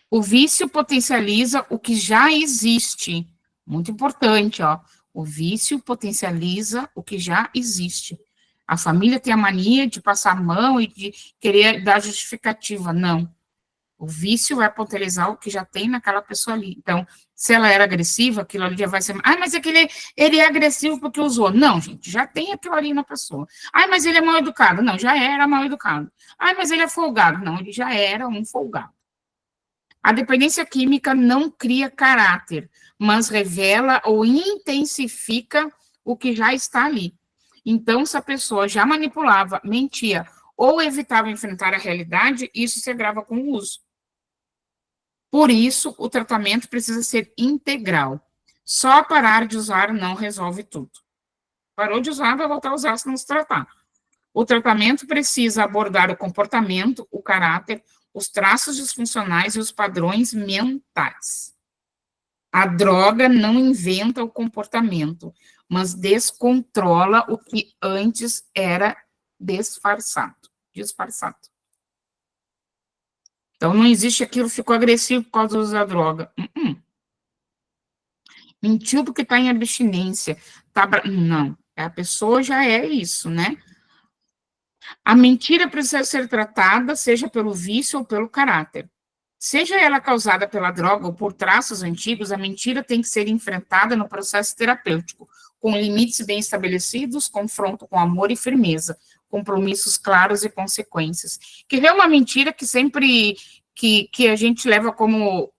S1: O vício potencializa o que já existe. Muito importante, ó. O vício potencializa o que já existe. A família tem a mania de passar a mão e de querer dar justificativa. Não. O vício vai potencializar o que já tem naquela pessoa ali. Então, se ela era agressiva, aquilo ali já vai ser... mas é que ele é agressivo porque usou. Não, gente, já tem aquilo ali na pessoa. Mas ele é mal educado. Não, já era mal educado. Mas ele é folgado. Não, ele já era um folgado. A dependência química não cria caráter, mas revela ou intensifica o que já está ali. Então, se a pessoa já manipulava, mentia ou evitava enfrentar a realidade, isso se agrava com o uso. Por isso, o tratamento precisa ser integral. Só parar de usar não resolve tudo. Parou de usar, vai voltar a usar se não se tratar. O tratamento precisa abordar o comportamento, o caráter, os traços disfuncionais e os padrões mentais. A droga não inventa o comportamento, mas descontrola o que antes era disfarçado. Então, não existe aquilo, ficou agressivo por causa do uso da droga. Mentiu porque está em abstinência. Não, a pessoa já é isso, né? A mentira precisa ser tratada, seja pelo vício ou pelo caráter. Seja ela causada pela droga ou por traços antigos, a mentira tem que ser enfrentada no processo terapêutico, com limites bem estabelecidos, confronto com amor e firmeza, compromissos claros e consequências. Que é uma mentira que sempre que a gente leva como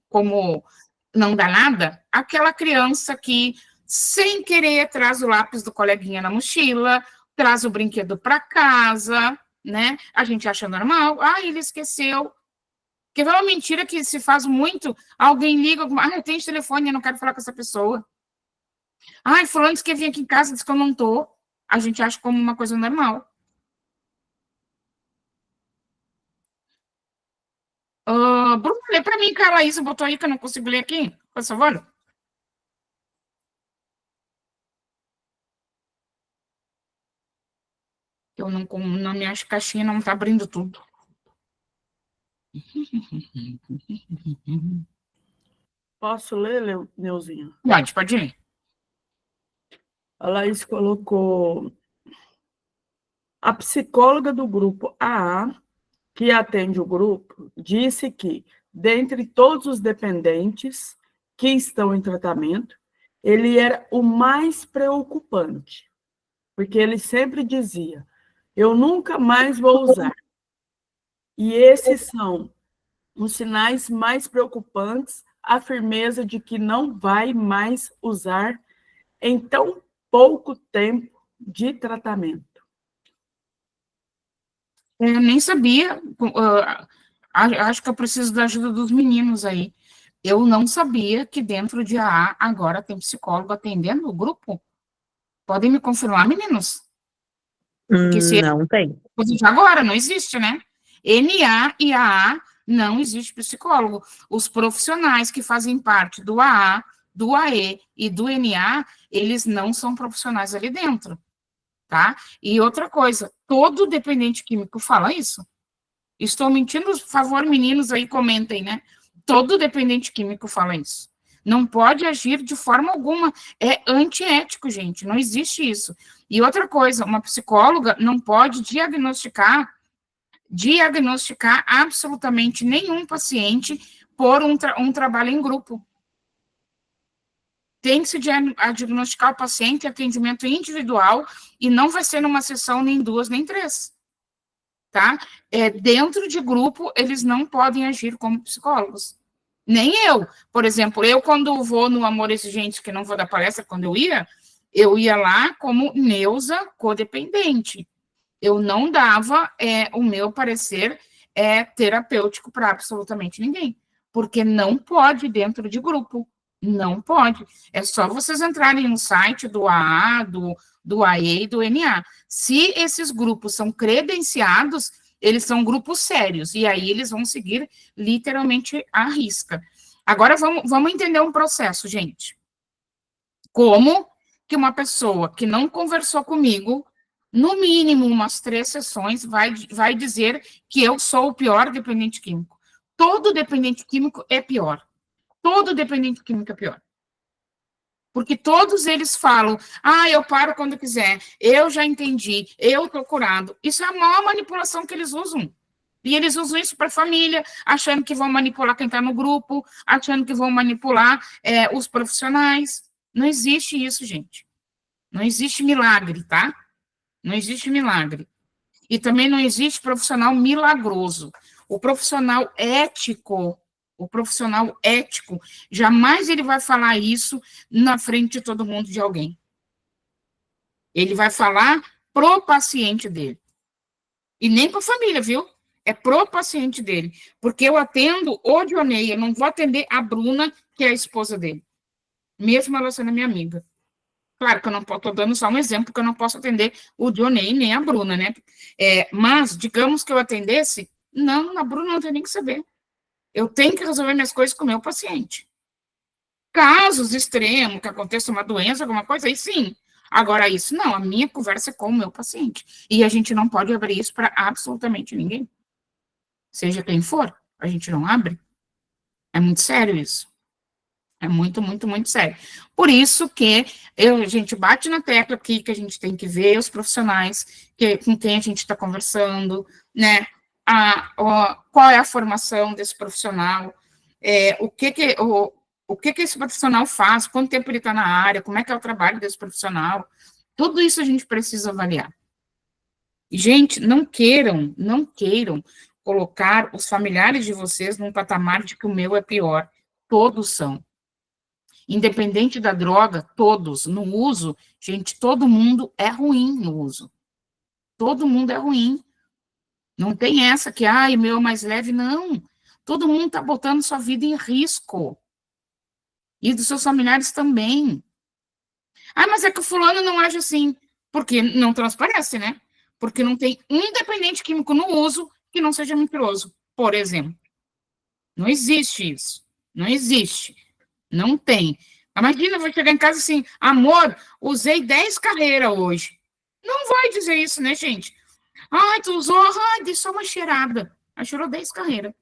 S1: não dá nada? Aquela criança que, sem querer, traz o lápis do coleguinha na mochila, traz o brinquedo para casa, né? A gente acha normal. Ele esqueceu. Porque é uma mentira que se faz muito. Alguém liga, eu tenho telefone, eu não quero falar com essa pessoa. Fulano disse que vir aqui em casa, disse que eu não tô. A gente acha como uma coisa normal. Bruno, lê para mim, Carla, isso botou aí que eu não consigo ler aqui, por favor. Eu não, na minha caixinha não está abrindo tudo.
S2: Posso ler, Neuzinha?
S1: Pode ler.
S2: A Laís colocou: a psicóloga do grupo AA, que atende o grupo, disse que, dentre todos os dependentes que estão em tratamento, ele era o mais preocupante, porque ele sempre dizia: eu nunca mais vou usar. E esses são os sinais mais preocupantes, a firmeza de que não vai mais usar em tão pouco tempo de tratamento.
S1: Eu nem sabia, acho que eu preciso da ajuda dos meninos aí. Eu não sabia que dentro de AA agora tem psicólogo atendendo o grupo. Podem me confirmar, meninos?
S3: Porque se não tem.
S1: Agora não existe, né? NA e AA não existe psicólogo. Os profissionais que fazem parte do AA, do AE e do NA, eles não são profissionais ali dentro, tá? E outra coisa, todo dependente químico fala isso. Estou mentindo? Por favor, meninos aí comentem, né? Todo dependente químico fala isso. Não pode agir de forma alguma. É antiético, gente. Não existe isso. E outra coisa, uma psicóloga não pode diagnosticar absolutamente nenhum paciente por um trabalho em grupo. Tem que se diagnosticar o paciente em atendimento individual e não vai ser numa sessão nem duas, nem três. Tá? Dentro de grupo, eles não podem agir como psicólogos. Nem eu. Por exemplo, eu quando vou no Amor Exigente, que não vou dar palestra, quando eu ia lá como Neuza codependente. Eu não dava o meu parecer terapêutico para absolutamente ninguém, porque não pode dentro de grupo, não pode. É só vocês entrarem no site do AA, do AE e do NA. Se esses grupos são credenciados, eles são grupos sérios, e aí eles vão seguir literalmente à risca. Agora, vamos entender um processo, gente. Como que uma pessoa que não conversou comigo, no mínimo umas 3 sessões, vai dizer que eu sou o pior dependente químico? Todo dependente químico é pior. Todo dependente químico é pior. Porque todos eles falam, eu paro quando quiser, eu já entendi, eu estou curado. Isso é a maior manipulação que eles usam. E eles usam isso para a família, achando que vão manipular quem está no grupo, achando que vão manipular os profissionais. Não existe isso, gente. Não existe milagre, tá? Não existe milagre. E também não existe profissional milagroso. O profissional ético, jamais ele vai falar isso na frente de todo mundo de alguém. Ele vai falar pro paciente dele. E nem para a família, viu? É pro paciente dele. Porque eu atendo o Dionei, eu não vou atender a Bruna, que é a esposa dele. Mesmo ela sendo minha amiga. Claro que eu não estou dando só um exemplo, que eu não posso atender o Dionei nem a Bruna, né? Mas, digamos que eu atendesse, não, a Bruna não tem nem que saber. Eu tenho que resolver minhas coisas com o meu paciente. Casos extremos, que aconteça uma doença, alguma coisa, aí sim. Agora, isso não, a minha conversa é com o meu paciente. E a gente não pode abrir isso para absolutamente ninguém. Seja quem for, a gente não abre. É muito sério isso. É muito, muito, muito sério. Por isso que a gente bate na tecla aqui que a gente tem que ver os profissionais com quem a gente está conversando, né? Qual é a formação desse profissional, o que esse profissional faz, quanto tempo ele está na área, como é que é o trabalho desse profissional. Tudo isso a gente precisa avaliar. E, gente, não queiram colocar os familiares de vocês num patamar de que o meu é pior. Todos são. Independente da droga, todos, no uso, gente, todo mundo é ruim no uso. Todo mundo é ruim. Não tem essa que, o meu é mais leve, não. Todo mundo está botando sua vida em risco. E dos seus familiares também. Mas é que o fulano não age assim. Porque não transparece, né? Porque não tem um dependente químico no uso que não seja mentiroso, por exemplo. Não existe isso. Não existe. Não tem. Imagina, vai chegar em casa assim, amor, usei 10 carreiras hoje. Não vai dizer isso, né, gente? Ai, tu usou, dei só uma cheirada. Aí cheirou 10 carreiras.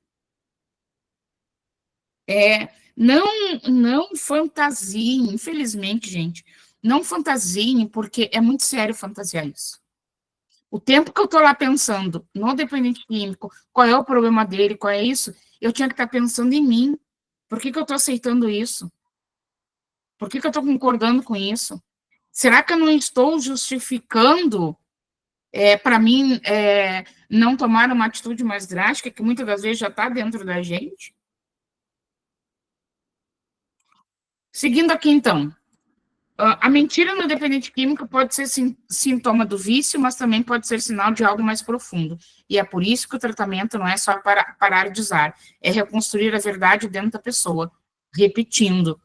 S1: Não fantasiem, infelizmente, gente. Não fantasiem, porque é muito sério fantasiar isso. O tempo que eu estou lá pensando no dependente químico, qual é o problema dele, qual é isso, eu tinha que estar pensando em mim. Por que eu estou aceitando isso? Por que eu estou concordando com isso? Será que eu não estou justificando para mim não tomar uma atitude mais drástica, que muitas das vezes já está dentro da gente? Seguindo aqui, então. A mentira no dependente químico pode ser sintoma do vício, mas também pode ser sinal de algo mais profundo. E é por isso que o tratamento não é só parar de usar, é reconstruir a verdade dentro da pessoa. Repetindo,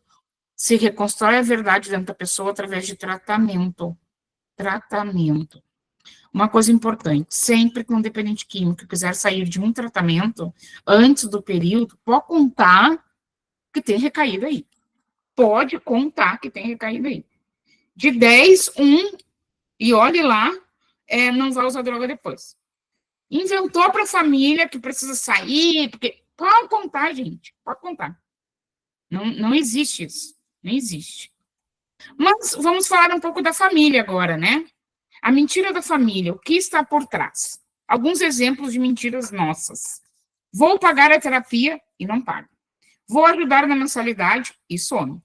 S1: se reconstrói a verdade dentro da pessoa através de tratamento. Tratamento. Uma coisa importante, sempre que um dependente químico quiser sair de um tratamento, antes do período, pode contar que tem recaído aí. Pode contar que tem recaído aí. De 10, 1, e olhe lá, não vai usar droga depois. Inventou para a família que precisa sair, porque pode contar, gente, pode contar. Não existe isso, não existe. Mas vamos falar um pouco da família agora, né? A mentira da família, o que está por trás? Alguns exemplos de mentiras nossas. Vou pagar a terapia e não pago. Vou ajudar na mensalidade e some.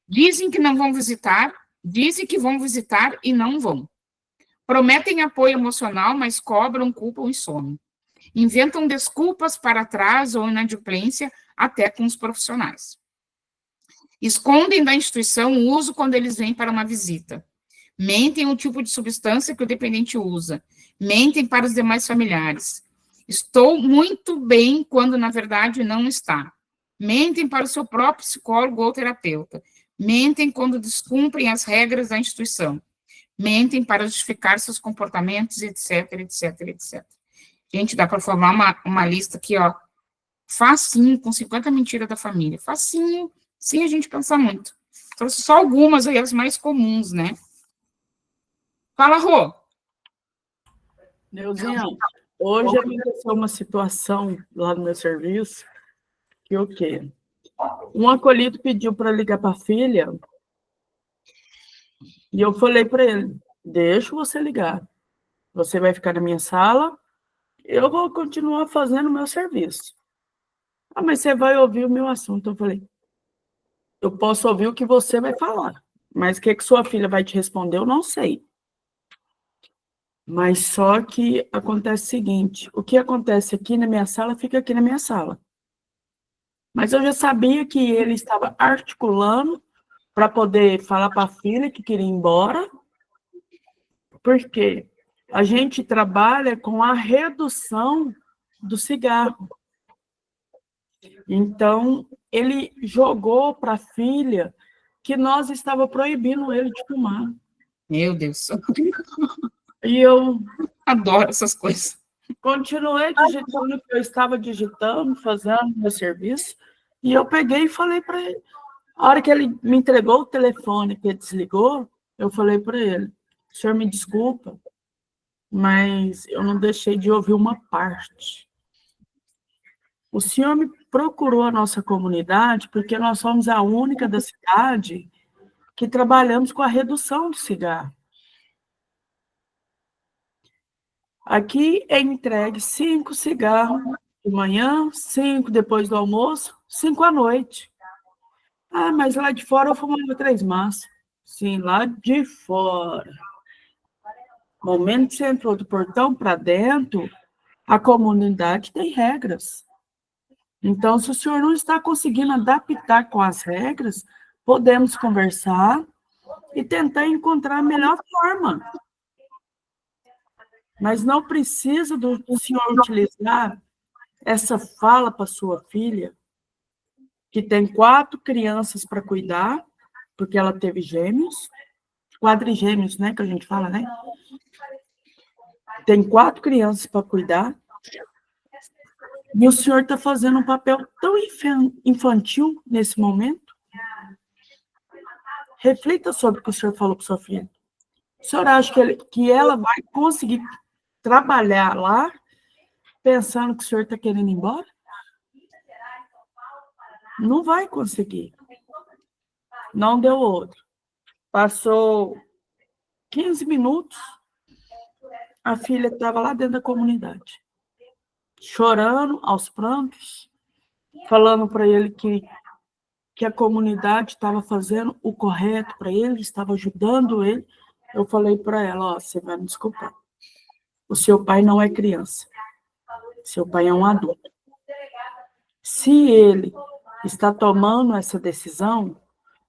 S1: Dizem que não vão visitar, dizem que vão visitar e não vão. Prometem apoio emocional, mas cobram, culpam e somem. Inventam desculpas para atraso ou inadimplência, até com os profissionais. Escondem da instituição o uso quando eles vêm para uma visita. Mentem o tipo de substância que o dependente usa. Mentem para os demais familiares. Estou muito bem quando, na verdade, não está. Mentem para o seu próprio psicólogo ou terapeuta. Mentem quando descumprem as regras da instituição. Mentem para justificar seus comportamentos, etc, etc, etc. Gente, dá para formar uma lista aqui, ó, facinho, com 50 mentiras da família. Facinho, sem a gente pensar muito. Trouxe só algumas aí, as mais comuns, né? Fala, Rô.
S2: Neuzinha, hoje aconteceu uma situação lá no meu serviço, que o quê? Um acolhido pediu para ligar para a filha, e eu falei para ele, deixa você ligar. Você vai ficar na minha sala, eu vou continuar fazendo o meu serviço. Ah, mas você vai ouvir o meu assunto. Eu falei, eu posso ouvir o que você vai falar, mas o que sua filha vai te responder, eu não sei. Mas só que acontece o seguinte, o que acontece aqui na minha sala, fica aqui na minha sala. Mas eu já sabia que ele estava articulando para poder falar para a filha que queria ir embora, porque a gente trabalha com a redução do cigarro. Então, ele jogou para a filha que nós estávamos proibindo ele de fumar.
S1: Meu Deus.
S2: E eu
S1: adoro essas coisas.
S2: Continuei digitando o que eu estava digitando, fazendo meu serviço, e eu peguei e falei para ele. A hora que ele me entregou o telefone, que ele desligou, eu falei para ele, o senhor me desculpa, mas eu não deixei de ouvir uma parte. O senhor me procurou a nossa comunidade porque nós somos a única da cidade que trabalhamos com a redução do cigarro. Aqui é entregue 5 cigarros de manhã, 5 depois do almoço, 5 à noite. Ah, mas lá de fora eu fumava 3 maços. Sim, lá de fora. No momento que você entrou do portão para dentro, a comunidade tem regras. Então, se o senhor não está conseguindo adaptar com as regras, podemos conversar e tentar encontrar a melhor forma. Mas não precisa do senhor utilizar essa fala para sua filha, que tem 4 crianças para cuidar, porque ela teve gêmeos, quadrigêmeos, né, que a gente fala, né? Tem 4 crianças para cuidar, E o senhor está fazendo um papel tão infantil nesse momento. Reflita sobre o que o senhor falou para sua filha. O senhor acha que ela vai conseguir trabalhar lá pensando que o senhor está querendo ir embora? Não vai conseguir. Não deu outro. Passou 15 minutos, a filha estava lá dentro da comunidade, chorando aos prantos, falando para ele que a comunidade estava fazendo o correto para ele, estava ajudando ele. Eu falei para ela, ó, você vai me desculpar. O seu pai não é criança. Seu pai é um adulto. Se ele está tomando essa decisão,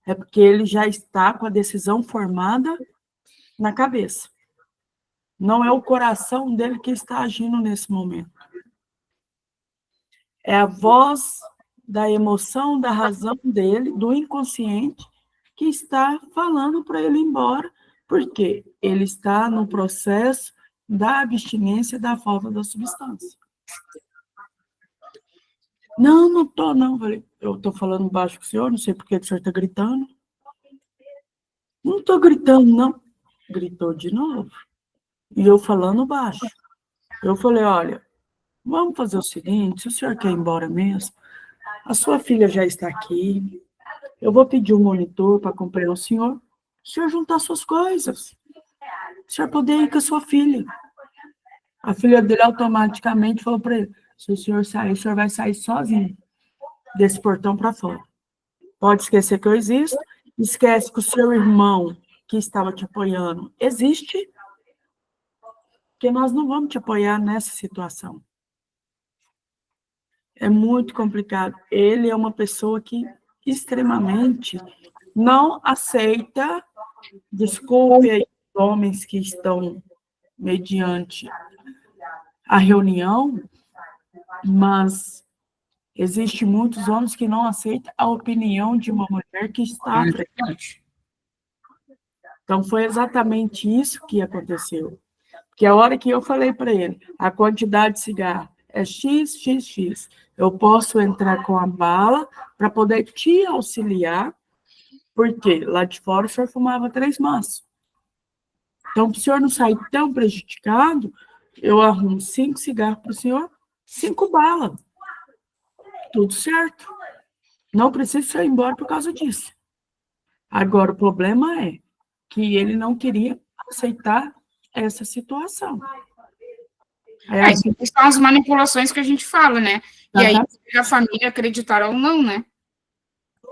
S2: é porque ele já está com a decisão formada na cabeça. Não é o coração dele que está agindo nesse momento. É a voz da emoção, da razão dele, do inconsciente, que está falando para ele ir embora, porque ele está no processo da abstinência da falta da substância. Não estou, não. Eu estou falando baixo com o senhor, não sei por que o senhor está gritando. Não estou gritando, não. Gritou de novo. E eu falando baixo. Eu falei, olha, vamos fazer o seguinte, se o senhor quer ir embora mesmo, a sua filha já está aqui, eu vou pedir um monitor para acompanhar o senhor juntar suas coisas, o senhor poder ir com a sua filha. A filha dele automaticamente falou para ele, se o senhor sair, o senhor vai sair sozinho desse portão para fora. Pode esquecer que eu existo, esquece que o seu irmão que estava te apoiando existe, porque nós não vamos te apoiar nessa situação. É muito complicado. Ele é uma pessoa que extremamente não aceita, desculpe aí, homens que estão mediante a reunião, mas existem muitos homens que não aceitam a opinião de uma mulher que está à frente. Então, foi exatamente isso que aconteceu. Porque a hora que eu falei para ele, a quantidade de cigarro é X. Eu posso entrar com a bala para poder te auxiliar, porque lá de fora o senhor fumava 3 maços. Então, para o senhor não sair tão prejudicado, eu arrumo 5 cigarros para o senhor, 5 balas. Tudo certo. Não precisa o senhor ir embora por causa disso. Agora, o problema é que ele não queria aceitar essa situação.
S1: São as manipulações que a gente fala, né? E aí, a família acreditar ou não, né?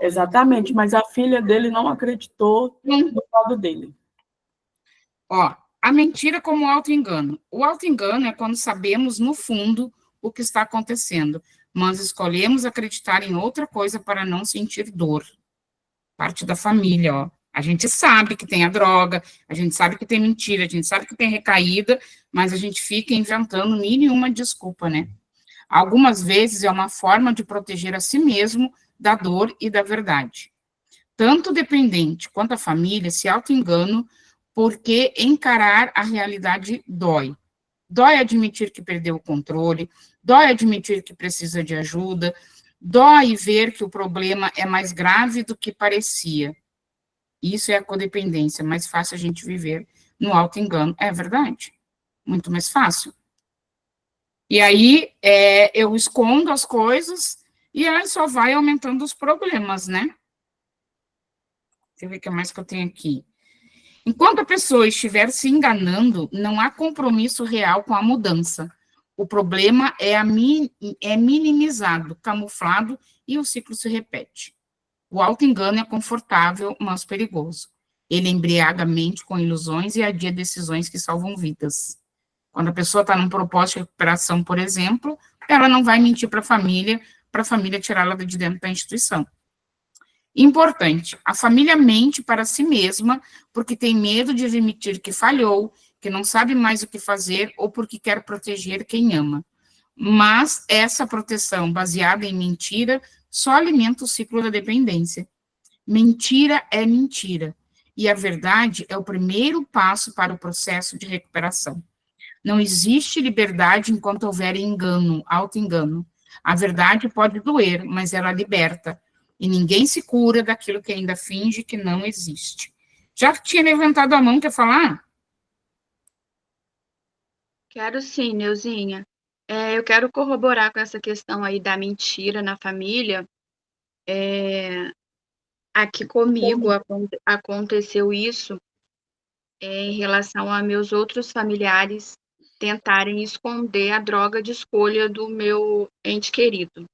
S2: Exatamente, mas a filha dele não acreditou no lado dele.
S1: Ó, a mentira como auto-engano. O auto-engano é quando sabemos, no fundo, o que está acontecendo, mas escolhemos acreditar em outra coisa para não sentir dor. Parte da família, ó. A gente sabe que tem a droga, a gente sabe que tem mentira, a gente sabe que tem recaída, mas a gente fica inventando mil e uma desculpa, né? Algumas vezes é uma forma de proteger a si mesmo da dor e da verdade. Tanto o dependente quanto a família se auto-enganam porque encarar a realidade dói. Dói admitir que perdeu o controle, dói admitir que precisa de ajuda, dói ver que o problema é mais grave do que parecia. Isso é a codependência, mais fácil a gente viver no auto-engano. É verdade, muito mais fácil. E aí, eu escondo as coisas e aí só vai aumentando os problemas, né? Deixa eu ver o que mais que eu tenho aqui. Enquanto a pessoa estiver se enganando, não há compromisso real com a mudança. O problema é minimizado, camuflado e o ciclo se repete. O auto-engano é confortável, mas perigoso. Ele embriaga a mente com ilusões e adia decisões que salvam vidas. Quando a pessoa está num propósito de recuperação, por exemplo, ela não vai mentir para a família tirá-la de dentro da instituição. Importante, a família mente para si mesma porque tem medo de admitir que falhou, que não sabe mais o que fazer ou porque quer proteger quem ama. Mas essa proteção baseada em mentira só alimenta o ciclo da dependência. Mentira é mentira, e a verdade é o primeiro passo para o processo de recuperação. Não existe liberdade enquanto houver engano, auto-engano. A verdade pode doer, mas ela liberta. E ninguém se cura daquilo que ainda finge que não existe. Já tinha levantado a mão, quer falar?
S4: Quero sim, Neuzinha. Eu quero corroborar com essa questão aí da mentira na família. Aqui comigo aconteceu isso em relação a meus outros familiares tentarem esconder a droga de escolha do meu ente querido.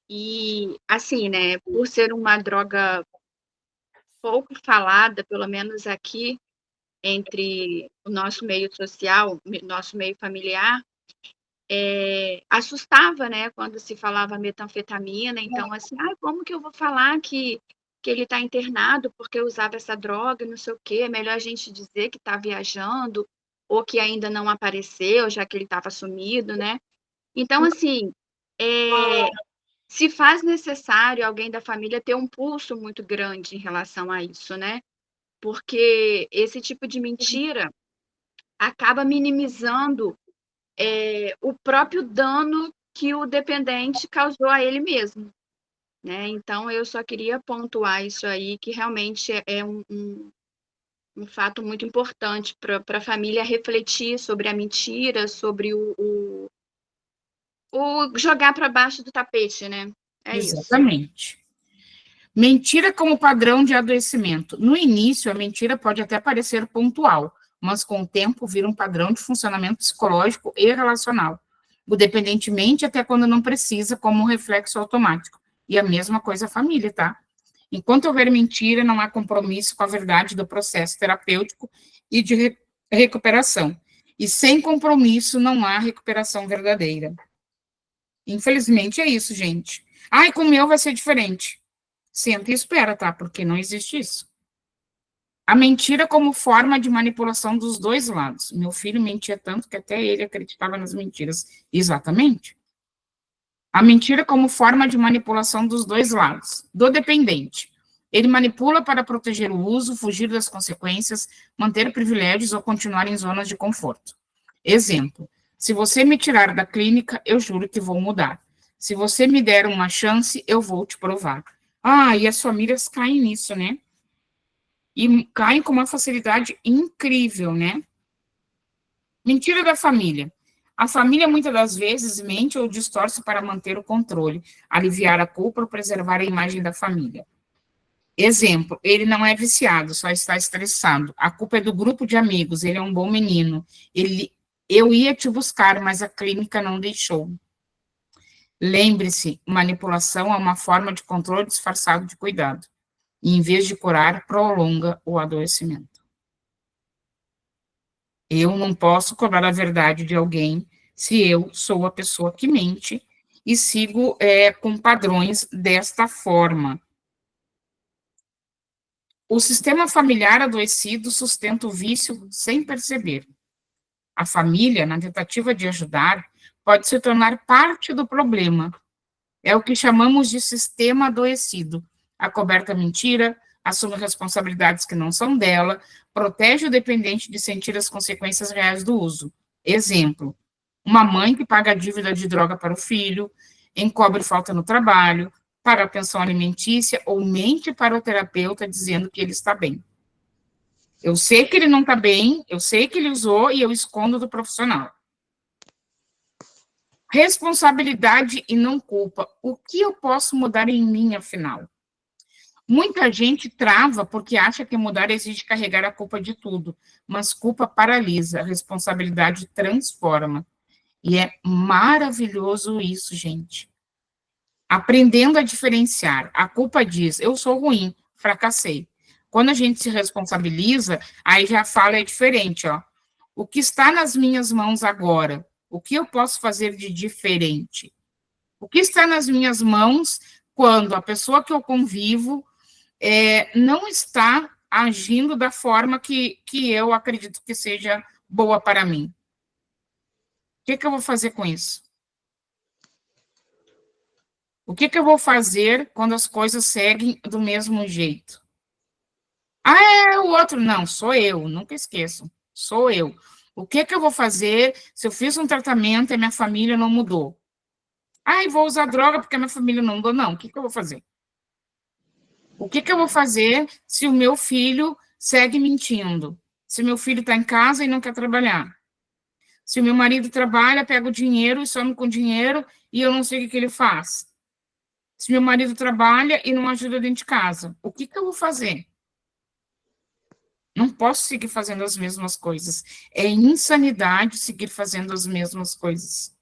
S4: E, assim, né, por ser uma droga pouco falada, pelo menos aqui, entre o nosso meio social, nosso meio familiar, assustava, né, quando se falava metanfetamina. Então, assim, como que eu vou falar que ele está internado porque usava essa droga, não sei o quê, é melhor a gente dizer que está viajando, ou que ainda não apareceu, já que ele estava sumido, né? Então, assim, se faz necessário alguém da família ter um pulso muito grande em relação a isso, né? Porque esse tipo de mentira acaba minimizando o próprio dano que o dependente causou a ele mesmo, né? Então, eu só queria pontuar isso aí, que realmente é um fato muito importante para a família refletir sobre a mentira, sobre o jogar para baixo do tapete, né? É isso.
S1: Exatamente. Mentira como padrão de adoecimento. No início, a mentira pode até parecer pontual, mas com o tempo vira um padrão de funcionamento psicológico e relacional, independentemente até quando não precisa, como um reflexo automático. E a mesma coisa a família, tá? Enquanto houver mentira, não há compromisso com a verdade do processo terapêutico e de recuperação. E sem compromisso, não há recuperação verdadeira. Infelizmente é isso, gente. Ai, com o meu vai ser diferente. Senta e espera, tá? Porque não existe isso. A mentira como forma de manipulação dos dois lados. Meu filho mentia tanto que até ele acreditava nas mentiras. Exatamente. A mentira como forma de manipulação dos dois lados. Do dependente. Ele manipula para proteger o uso, fugir das consequências, manter privilégios ou continuar em zonas de conforto. Exemplo. Se você me tirar da clínica, eu juro que vou mudar. Se você me der uma chance, eu vou te provar. E as famílias caem nisso, né? E caem com uma facilidade incrível, né? Mentira da família. A família, muitas das vezes, mente ou distorce para manter o controle, aliviar a culpa ou preservar a imagem da família. Exemplo, ele não é viciado, só está estressado. A culpa é do grupo de amigos, ele é um bom menino. Eu ia te buscar, mas a clínica não deixou. Lembre-se, manipulação é uma forma de controle disfarçado de cuidado. E, em vez de curar, prolonga o adoecimento. Eu não posso cobrar a verdade de alguém se eu sou a pessoa que mente e sigo com padrões desta forma. O sistema familiar adoecido sustenta o vício sem perceber. A família, na tentativa de ajudar, pode se tornar parte do problema. É o que chamamos de sistema adoecido. Acoberta mentira, assume responsabilidades que não são dela, protege o dependente de sentir as consequências reais do uso. Exemplo, uma mãe que paga a dívida de droga para o filho, encobre falta no trabalho, para a pensão alimentícia ou mente para o terapeuta dizendo que ele está bem. Eu sei que ele não está bem, eu sei que ele usou e eu escondo do profissional. Responsabilidade e não culpa. O que eu posso mudar em mim, afinal? Muita gente trava porque acha que mudar exige carregar a culpa de tudo, mas culpa paralisa, responsabilidade transforma. E é maravilhoso isso, gente. Aprendendo a diferenciar, a culpa diz, eu sou ruim, fracassei. Quando a gente se responsabiliza, aí já fala é diferente, ó. O que está nas minhas mãos agora? O que eu posso fazer de diferente? O que está nas minhas mãos quando a pessoa que eu convivo não está agindo da forma que eu acredito que seja boa para mim? O que eu vou fazer com isso? O que eu vou fazer quando as coisas seguem do mesmo jeito? É o outro. Não, sou eu, nunca esqueçam. Sou eu. O que eu vou fazer se eu fiz um tratamento e minha família não mudou? Ai, vou usar droga porque a minha família não deu. Não, o que eu vou fazer? O que eu vou fazer se o meu filho segue mentindo? Se meu filho está em casa e não quer trabalhar? Se o meu marido trabalha, pega o dinheiro e some com o dinheiro e eu não sei o que ele faz? Se meu marido trabalha e não ajuda dentro de casa, o que eu vou fazer? Não posso seguir fazendo as mesmas coisas. É insanidade seguir fazendo as mesmas coisas.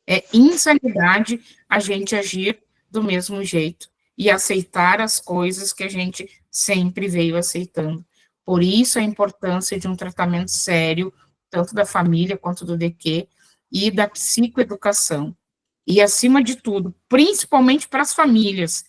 S1: É insanidade a gente agir do mesmo jeito e aceitar as coisas que a gente sempre veio aceitando. Por isso a importância de um tratamento sério, tanto da família quanto do DQ, e da psicoeducação. E, acima de tudo, principalmente para as famílias,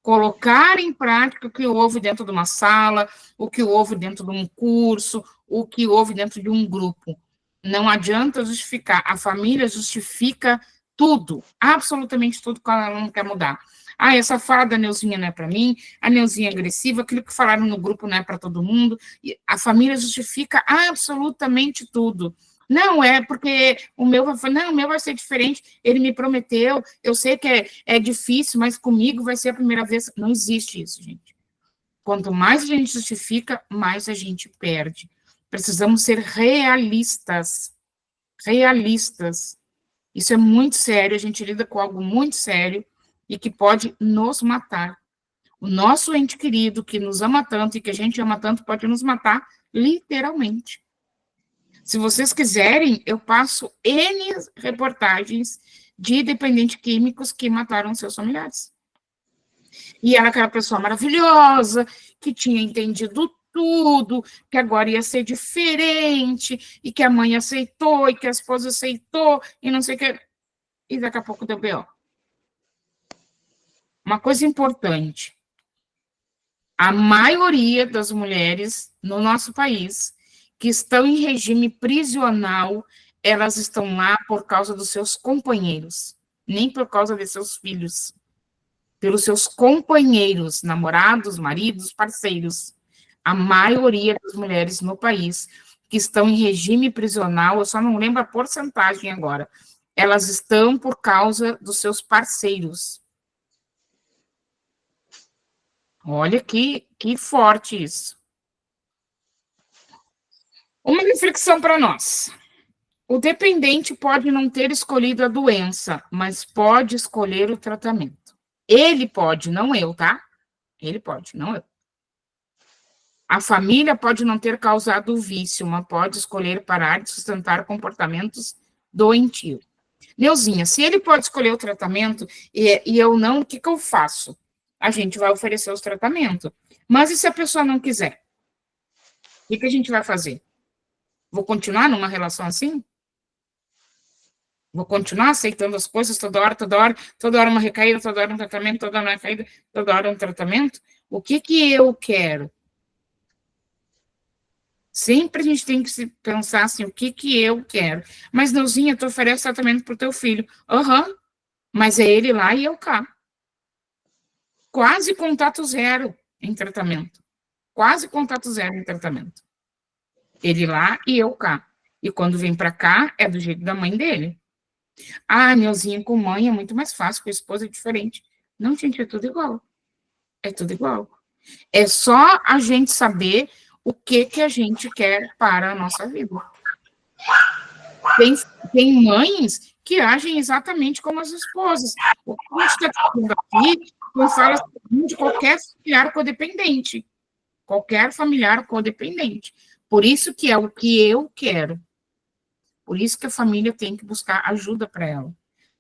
S1: colocar em prática o que houve dentro de uma sala, o que houve dentro de um curso, o que houve dentro de um grupo. Não adianta justificar. A família justifica tudo, absolutamente tudo, quando ela não quer mudar. Ah, essa fala da Neuzinha não é para mim, a Neuzinha é agressiva, aquilo que falaram no grupo não é para todo mundo. A família justifica absolutamente tudo. Não, é porque o meu vai ser diferente, ele me prometeu, eu sei que é difícil, mas comigo vai ser a primeira vez. Não existe isso, gente. Quanto mais a gente justifica, mais a gente perde. Precisamos ser realistas. Realistas. Isso é muito sério, a gente lida com algo muito sério e que pode nos matar. O nosso ente querido, que nos ama tanto e que a gente ama tanto, pode nos matar literalmente. Se vocês quiserem, eu passo N reportagens de dependentes químicos que mataram seus familiares. E era aquela pessoa maravilhosa, que tinha entendido tudo, que agora ia ser diferente, e que a mãe aceitou, e que a esposa aceitou, e não sei o que. E daqui a pouco deu B.O. Uma coisa importante, a maioria das mulheres no nosso país que estão em regime prisional, elas estão lá por causa dos seus companheiros, nem por causa de seus filhos, pelos seus companheiros, namorados, maridos, parceiros. A maioria das mulheres no país que estão em regime prisional, eu só não lembro a porcentagem agora, elas estão por causa dos seus parceiros. Olha que forte isso. Uma reflexão para nós. O dependente pode não ter escolhido a doença, mas pode escolher o tratamento. Ele pode, não eu, tá? Ele pode, não eu. A família pode não ter causado o vício, mas pode escolher parar de sustentar comportamentos doentios. Neuzinha, se ele pode escolher o tratamento e eu não, o que eu faço? A gente vai oferecer os tratamentos. Mas e se a pessoa não quiser? O que a gente vai fazer? Vou continuar numa relação assim? Vou continuar aceitando as coisas toda hora uma recaída, toda hora um tratamento, toda hora uma recaída, toda hora um tratamento? O que eu quero? Sempre a gente tem que se pensar assim, o que eu quero? Mas, Neuzinha, tu oferece tratamento para o teu filho. Aham, mas é ele lá e eu cá. Quase contato zero em tratamento. Quase contato zero em tratamento. Ele lá e eu cá. E quando vem para cá, é do jeito da mãe dele. Ah, Neuzinha, com mãe é muito mais fácil, com esposa é diferente. Não, gente, é tudo igual. É tudo igual. É só a gente saber o que a gente quer para a nossa vida. Tem mães que agem exatamente como as esposas. O que a gente está falando aqui não fala de qualquer familiar codependente. Qualquer familiar codependente. Por isso que é o que eu quero. Por isso que a família tem que buscar ajuda para ela.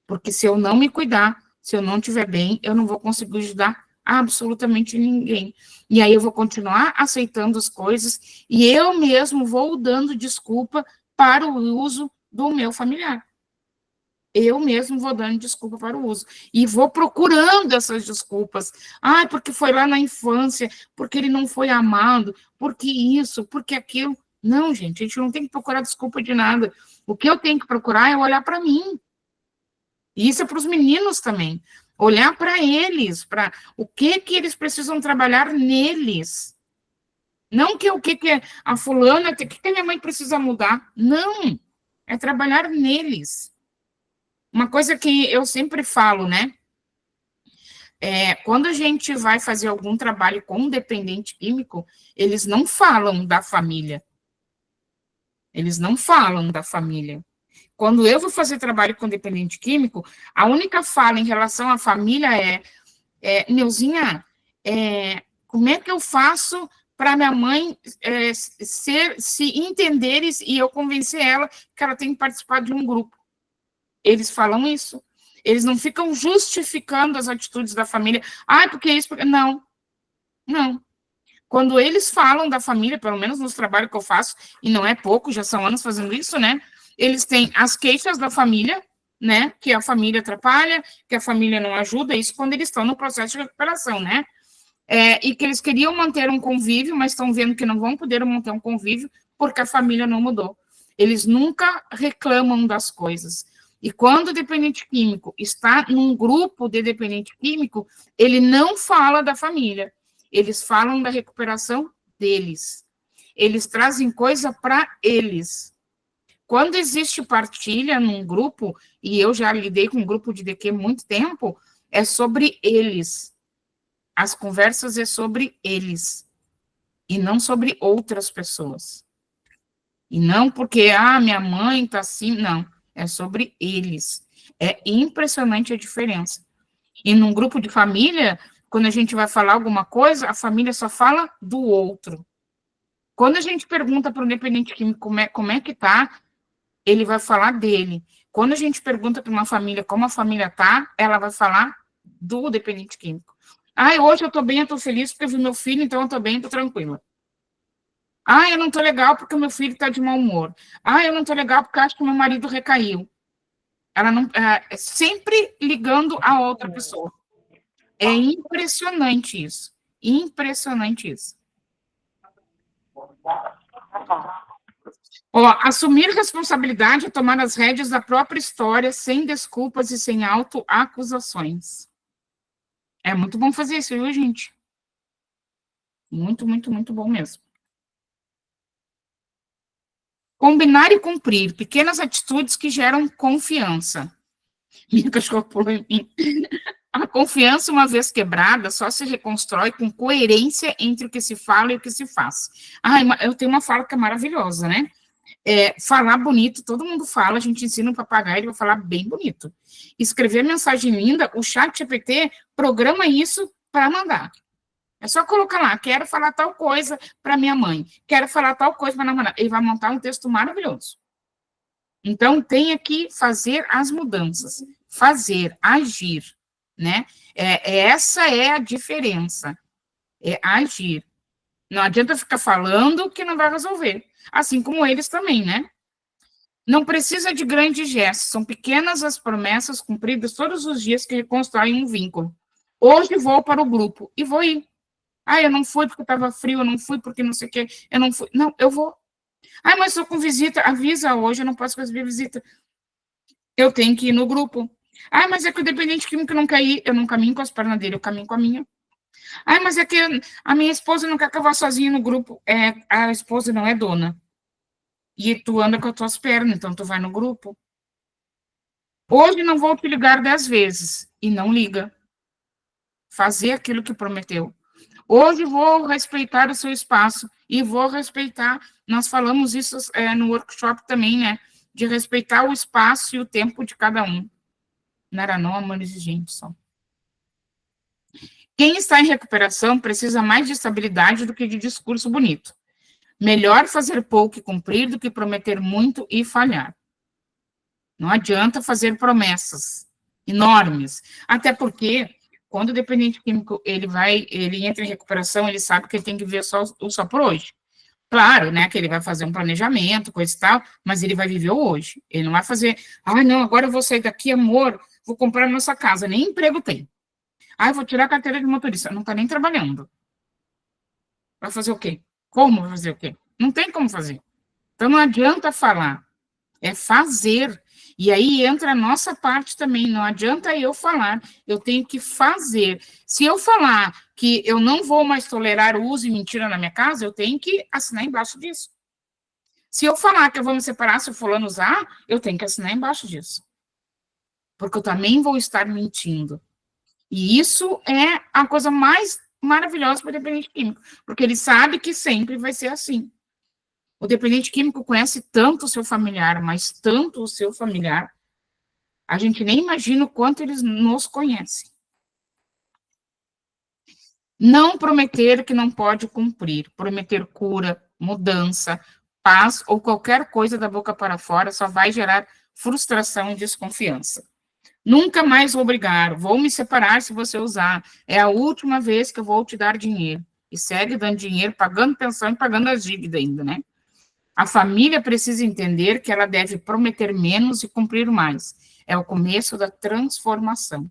S1: Porque se eu não me cuidar, se eu não estiver bem, eu não vou conseguir ajudar absolutamente ninguém. E aí eu vou continuar aceitando as coisas e eu mesmo vou dando desculpa para o uso do meu familiar. Eu mesmo vou dando desculpa para o uso. E vou procurando essas desculpas. Ah, porque foi lá na infância, porque ele não foi amado, porque isso, porque aquilo. Não, gente, a gente não tem que procurar desculpa de nada. O que eu tenho que procurar é olhar para mim. E isso é para os meninos também. Olhar para eles, para o que eles precisam trabalhar neles. Não que o que a fulana, o que a minha mãe precisa mudar. Não. É trabalhar neles. Uma coisa que eu sempre falo, né? Quando a gente vai fazer algum trabalho com um dependente químico, eles não falam da família. Eles não falam da família. Quando eu vou fazer trabalho com dependente químico, a única fala em relação à família Neuzinha, como é que eu faço para minha mãe se entender e eu convencer ela que ela tem que participar de um grupo? Eles falam isso. Eles não ficam justificando as atitudes da família. Porque isso... Não. Quando eles falam da família, pelo menos nos trabalhos que eu faço, e não é pouco, já são anos fazendo isso, né? Eles têm as queixas da família, né? Que a família atrapalha, que a família não ajuda, isso quando eles estão no processo de recuperação, né? E que eles queriam manter um convívio, mas estão vendo que não vão poder manter um convívio porque a família não mudou. Eles nunca reclamam das coisas. E quando o dependente químico está num grupo de dependente químico, ele não fala da família. Eles falam da recuperação deles. Eles trazem coisa para eles. Quando existe partilha num grupo, e eu já lidei com um grupo de DQ há muito tempo, é sobre eles. As conversas é sobre eles. E não sobre outras pessoas. E não porque, minha mãe está assim, não. É sobre eles. É impressionante a diferença. E num grupo de família, quando a gente vai falar alguma coisa, a família só fala do outro. Quando a gente pergunta para o dependente químico como é que tá, ele vai falar dele. Quando a gente pergunta para uma família como a família tá, ela vai falar do dependente químico. Hoje eu tô bem, eu tô feliz porque eu vi meu filho, então eu tô bem, tô tranquila. Eu não tô legal porque o meu filho tá de mau humor. Eu não tô legal porque acho que meu marido recaiu. Ela não, sempre ligando a outra pessoa. É impressionante isso. Impressionante isso. Assumir responsabilidade é tomar as rédeas da própria história, sem desculpas e sem autoacusações. É muito bom fazer isso, viu, gente? Muito, muito, muito bom mesmo. Combinar e cumprir pequenas atitudes que geram confiança. Minha cachorra pulou em mim. A confiança, uma vez quebrada, só se reconstrói com coerência entre o que se fala e o que se faz. Eu tenho uma fala que é maravilhosa, né? Falar bonito, todo mundo fala, a gente ensina o papagaio, ele vai falar bem bonito. Escrever mensagem linda, o ChatGPT programa isso para mandar. É só colocar lá, quero falar tal coisa para minha mãe, quero falar tal coisa para minha namorada. Ele vai montar um texto maravilhoso. Então, tem que fazer as mudanças, fazer, agir, né? Essa é a diferença, é agir. Não adianta ficar falando que não vai resolver, assim como eles também, né? Não precisa de grandes gestos, são pequenas as promessas cumpridas todos os dias que reconstroem um vínculo. Hoje vou para o grupo e vou ir. Eu não fui porque estava frio, eu não fui porque não sei o quê, eu não fui. Não, eu vou. Mas estou com visita, avisa hoje, eu não posso receber visita. Eu tenho que ir no grupo. Mas é que o dependente químico não quer ir, eu não caminho com as pernas dele, eu caminho com a minha. Mas é que a minha esposa não quer que eu vá sozinha no grupo. A esposa não é dona. E tu anda com as tuas pernas, então tu vai no grupo. Hoje não vou te ligar 10 vezes. E não liga. Fazer aquilo que prometeu. Hoje vou respeitar o seu espaço e vou respeitar, nós falamos isso no workshop também, né, de respeitar o espaço e o tempo de cada um. Não era não, amores e gente, só. Quem está em recuperação precisa mais de estabilidade do que de discurso bonito. Melhor fazer pouco e cumprir do que prometer muito e falhar. Não adianta fazer promessas enormes, até porque quando o dependente químico ele entra em recuperação, ele sabe que ele tem que viver só por hoje. Claro, né, que ele vai fazer um planejamento, coisa e tal, mas ele vai viver o hoje. Ele não vai fazer, não, agora eu vou sair daqui, amor, vou comprar a nossa casa, nem emprego tem. Vou tirar a carteira de motorista, não está nem trabalhando. Vai fazer o quê? Como vai fazer o quê? Não tem como fazer. Então não adianta falar, é fazer. E aí entra a nossa parte também, não adianta eu falar, eu tenho que fazer. Se eu falar que eu não vou mais tolerar o uso e mentira na minha casa, eu tenho que assinar embaixo disso. Se eu falar que eu vou me separar se o fulano usar, eu tenho que assinar embaixo disso. porque eu também vou estar mentindo. E isso é a coisa mais maravilhosa para o dependente químico, porque ele sabe que sempre vai ser assim. O dependente químico conhece tanto o seu familiar, mas tanto o seu familiar, a gente nem imagina o quanto eles nos conhecem. Não prometer que não pode cumprir, prometer cura, mudança, paz ou qualquer coisa da boca para fora só vai gerar frustração e desconfiança. Nunca mais vou brigar, vou me separar se você usar, é a última vez que eu vou te dar dinheiro. E segue dando dinheiro, pagando pensão e pagando as dívidas ainda, né? A família precisa entender que ela deve prometer menos e cumprir mais. É o começo da transformação.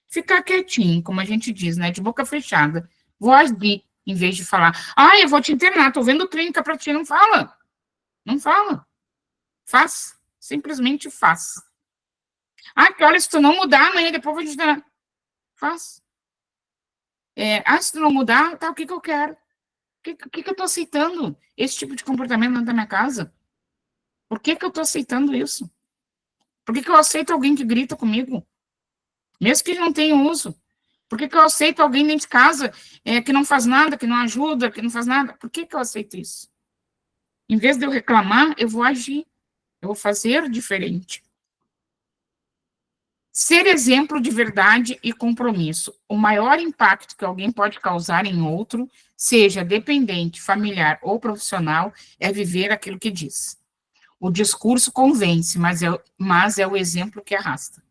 S1: Ficar quietinho, como a gente diz, né? De boca fechada. Vou agir, em vez de falar, eu vou te internar, tô vendo clínica para ti. Não fala. Não fala. Faz. Simplesmente faz. Que olha, se tu não mudar, amanhã depois eu vou te internar. Faz. Se tu não mudar, tá, o que eu quero? O que eu tô aceitando? Esse tipo de comportamento dentro da minha casa? Por que eu tô aceitando isso? Por que eu aceito alguém que grita comigo? Mesmo que não tenha uso. Por que eu aceito alguém dentro de casa que não faz nada, que não ajuda, que não faz nada? Por que eu aceito isso? Em vez de eu reclamar, eu vou agir. Eu vou fazer diferente. Ser exemplo de verdade e compromisso. O maior impacto que alguém pode causar em outro, seja dependente, familiar ou profissional, é viver aquilo que diz. O discurso convence, mas é o exemplo que arrasta.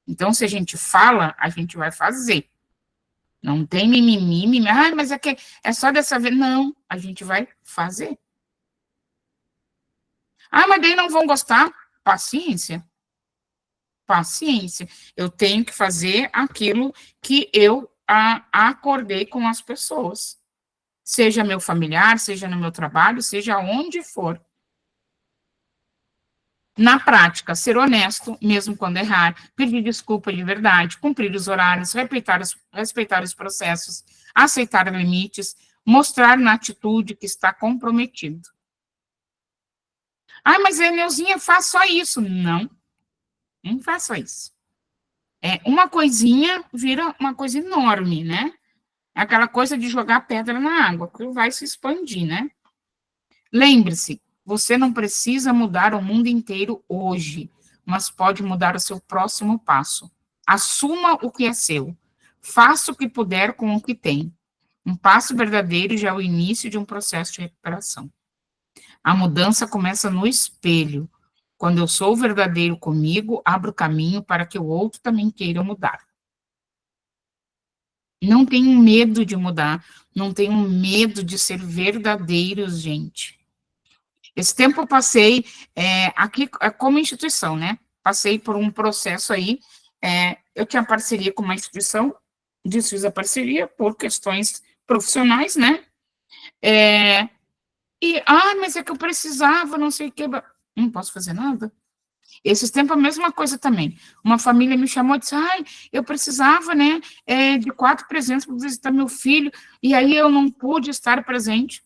S1: Então, se a gente fala, a gente vai fazer. Não tem mimimi, mas é só dessa vez. Não, a gente vai fazer. Mas daí não vão gostar? Paciência. Paciência. Eu tenho que fazer aquilo que eu acordei com as pessoas. Seja meu familiar, seja no meu trabalho, seja onde for. Na prática, ser honesto, mesmo quando errar, pedir desculpa de verdade, cumprir os horários, respeitar os processos, aceitar limites, mostrar na atitude que está comprometido. Mas a Neuzinha faz só isso. Não faz só isso. Uma coisinha vira uma coisa enorme, né? Aquela coisa de jogar pedra na água, que vai se expandir, né? Lembre-se, você não precisa mudar o mundo inteiro hoje, mas pode mudar o seu próximo passo. Assuma o que é seu. Faça o que puder com o que tem. Um passo verdadeiro já é o início de um processo de recuperação. A mudança começa no espelho. Quando eu sou verdadeiro comigo, abro caminho para que o outro também queira mudar. Não tenham medo de mudar, não tenham medo de ser verdadeiros, gente. Esse tempo eu passei aqui como instituição, né? Passei por um processo aí, eu tinha parceria com uma instituição, desfiz a parceria por questões profissionais, né? Mas é que eu precisava, não sei o que, não posso fazer nada. Esses tempos a mesma coisa também. Uma família me chamou e disse, eu precisava, né, de 4 presentes para visitar meu filho, e aí eu não pude estar presente.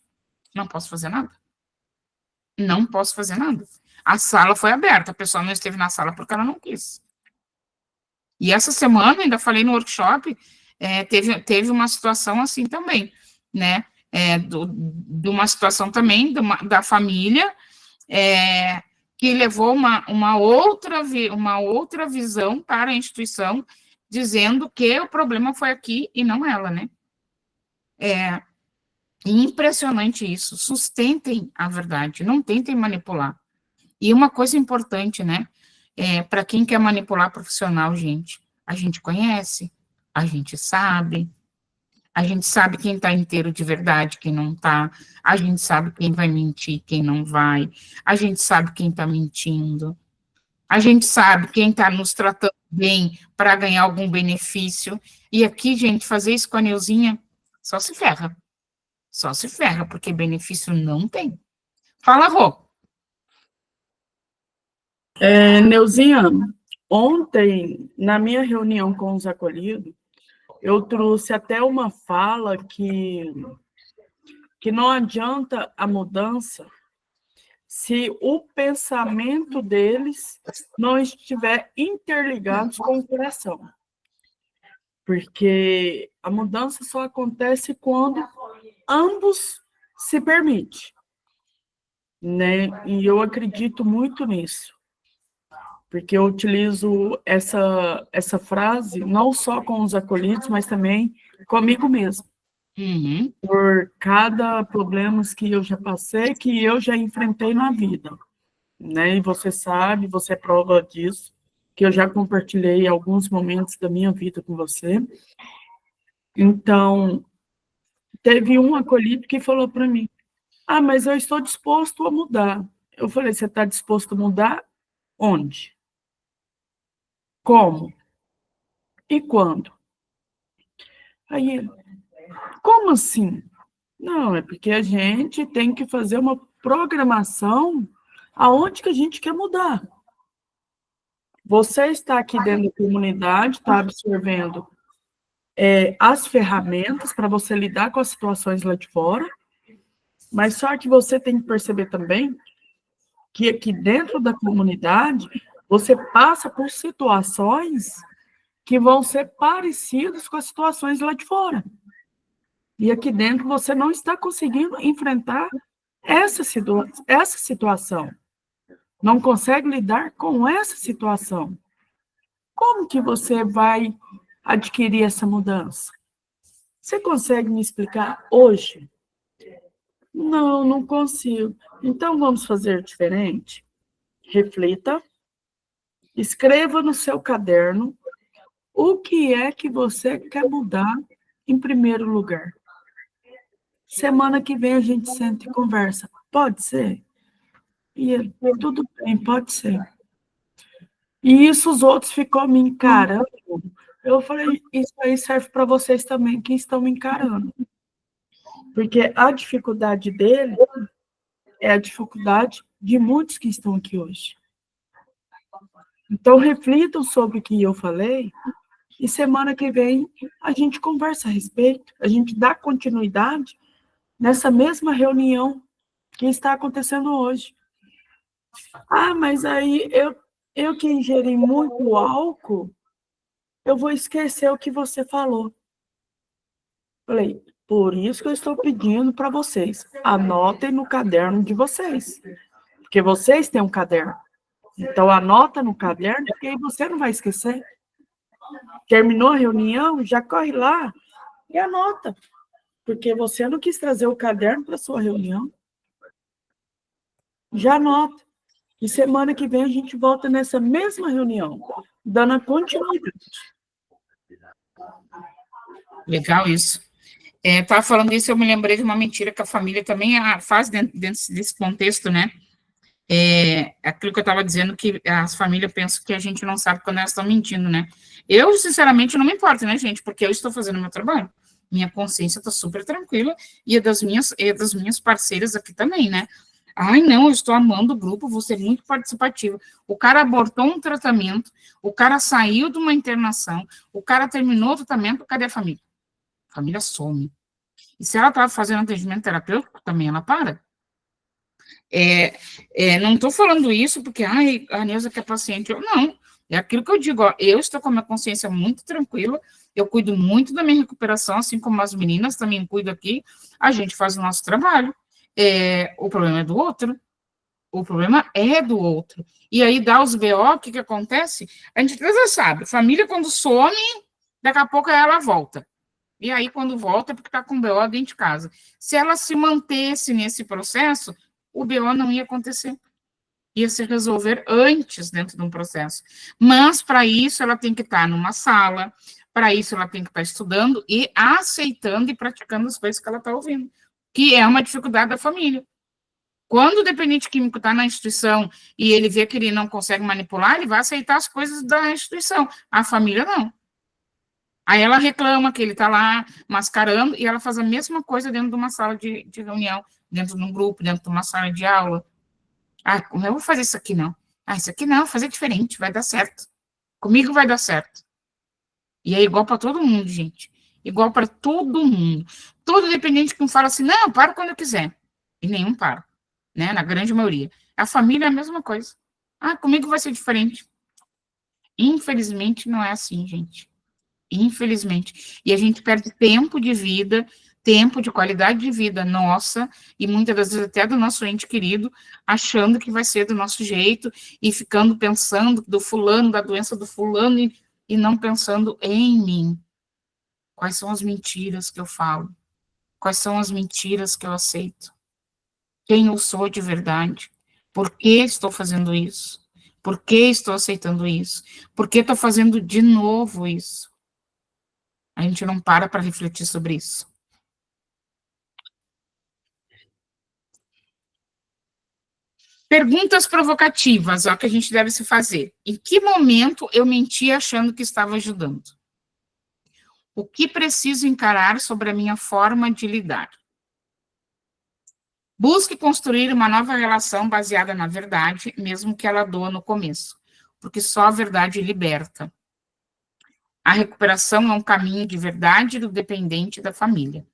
S1: Não posso fazer nada. Não posso fazer nada. A sala foi aberta, a pessoa não esteve na sala porque ela não quis. E essa semana, ainda falei no workshop, teve uma situação assim também, né, de uma situação também da família, que levou uma outra visão para a instituição, dizendo que o problema foi aqui e não ela, né? Impressionante isso. Sustentem a verdade, não tentem manipular. E uma coisa importante, né? Para quem quer manipular profissional, gente, a gente conhece, a gente sabe quem está inteiro de verdade, quem não está, a gente sabe quem vai mentir, quem não vai, a gente sabe quem está mentindo, a gente sabe quem está nos tratando bem para ganhar algum benefício, e aqui, gente, fazer isso com a Neuzinha, só se ferra, porque benefício não tem. Fala, Rô.
S2: Neuzinha, ontem, na minha reunião com os acolhidos, eu trouxe até uma fala que não adianta a mudança se o pensamento deles não estiver interligado com o coração. Porque a mudança só acontece quando ambos se permitem, né? E eu acredito muito nisso, porque eu utilizo essa frase não só com os acolhidos, mas também comigo mesmo.
S1: Uhum.
S2: Por cada problema que eu já passei, que eu já enfrentei na vida, né? E você sabe, você é prova disso, que eu já compartilhei alguns momentos da minha vida com você. Então, teve um acolhido que falou para mim: ah, mas eu estou disposto a mudar. Eu falei: você está disposto a mudar? Onde? Como? E quando? Aí ele: como assim? Não, é porque a gente tem que fazer uma programação aonde que a gente quer mudar. Você está aqui dentro da comunidade, está absorvendo as ferramentas para você lidar com as situações lá de fora, mas só que você tem que perceber também que aqui dentro da comunidade você passa por situações que vão ser parecidas com as situações lá de fora. E aqui dentro você não está conseguindo enfrentar essa situação. Não consegue lidar com essa situação. Como que você vai adquirir essa mudança? Você consegue me explicar hoje? Não, não consigo. Então vamos fazer diferente? Reflita, escreva no seu caderno o que é que você quer mudar em primeiro lugar. Semana que vem a gente senta e conversa. Pode ser? E ele: tudo bem, pode ser. E isso os outros ficou me encarando. Eu falei: isso aí serve para vocês também, que estão me encarando. Porque a dificuldade dele é a dificuldade de muitos que estão aqui hoje. Então, reflitam sobre o que eu falei, e semana que vem a gente conversa a respeito, a gente dá continuidade nessa mesma reunião que está acontecendo hoje. Ah, mas aí eu que ingeri muito álcool, eu vou esquecer o que você falou. Falei: por isso que eu estou pedindo para vocês, anotem no caderno de vocês, porque vocês têm um caderno. Então, anota no caderno, porque aí você não vai esquecer. Terminou a reunião, já corre lá e anota, porque você não quis trazer o caderno para a sua reunião. Já anota. E semana que vem a gente volta nessa mesma reunião, dando a continuidade.
S1: Legal isso. Estava falando isso, eu me lembrei de uma mentira que a família também faz dentro desse contexto, né? Aquilo que eu estava dizendo, que as famílias pensam que a gente não sabe quando elas estão mentindo, né? Eu, sinceramente, não me importo, né, gente? Porque eu estou fazendo o meu trabalho. Minha consciência está super tranquila, e a das minhas parceiras aqui também, né? Ai, não, eu estou amando o grupo, vou ser muito participativa. O cara abortou um tratamento, o cara saiu de uma internação, o cara terminou o tratamento, cadê a família? A família some. E se ela estava fazendo atendimento terapêutico, também ela para. Não estou falando isso porque a Neuza que é paciente. Não, é aquilo que eu digo, ó, eu estou com a minha consciência muito tranquila, eu cuido muito da minha recuperação, assim como as meninas também cuidam aqui, a gente faz o nosso trabalho. O problema é do outro. O problema é do outro. E aí dá os BO, o que acontece? A gente já sabe, família quando some, daqui a pouco ela volta. E aí quando volta é porque está com BO dentro de casa. Se ela se mantesse nesse processo, o BO não ia acontecer. Ia se resolver antes dentro de um processo. Mas, para isso, ela tem que estar numa sala, para isso, ela tem que estar estudando e aceitando e praticando as coisas que ela está ouvindo, que é uma dificuldade da família. Quando o dependente químico está na instituição e ele vê que ele não consegue manipular, ele vai aceitar as coisas da instituição. A família não. Aí ela reclama que ele está lá mascarando e ela faz a mesma coisa dentro de uma sala de reunião, dentro de um grupo, dentro de uma sala de aula. Eu não vou fazer isso aqui, não. Isso aqui não, vou fazer diferente, vai dar certo. Comigo vai dar certo. E é igual para todo mundo, gente. Igual para todo mundo. Todo dependente que fala assim, não, eu paro quando eu quiser. E nenhum para. né? Na grande maioria. A família é a mesma coisa. Ah, comigo vai ser diferente. Infelizmente, não é assim, gente. Infelizmente. E a gente perde tempo de vida, tempo de qualidade de vida nossa, e muitas das vezes até do nosso ente querido, achando que vai ser do nosso jeito, e ficando pensando do fulano, da doença do fulano, e não pensando em mim. Quais são as mentiras que eu falo? Quais são as mentiras que eu aceito? Quem eu sou de verdade? Por que estou fazendo isso? Por que estou aceitando isso? Por que estou fazendo de novo isso? A gente não para refletir sobre isso. Perguntas provocativas, ó, que a gente deve se fazer. Em que momento eu menti achando que estava ajudando? O que preciso encarar sobre a minha forma de lidar? Busque construir uma nova relação baseada na verdade, mesmo que ela doa no começo, porque só a verdade liberta. A recuperação é um caminho de verdade do dependente da família.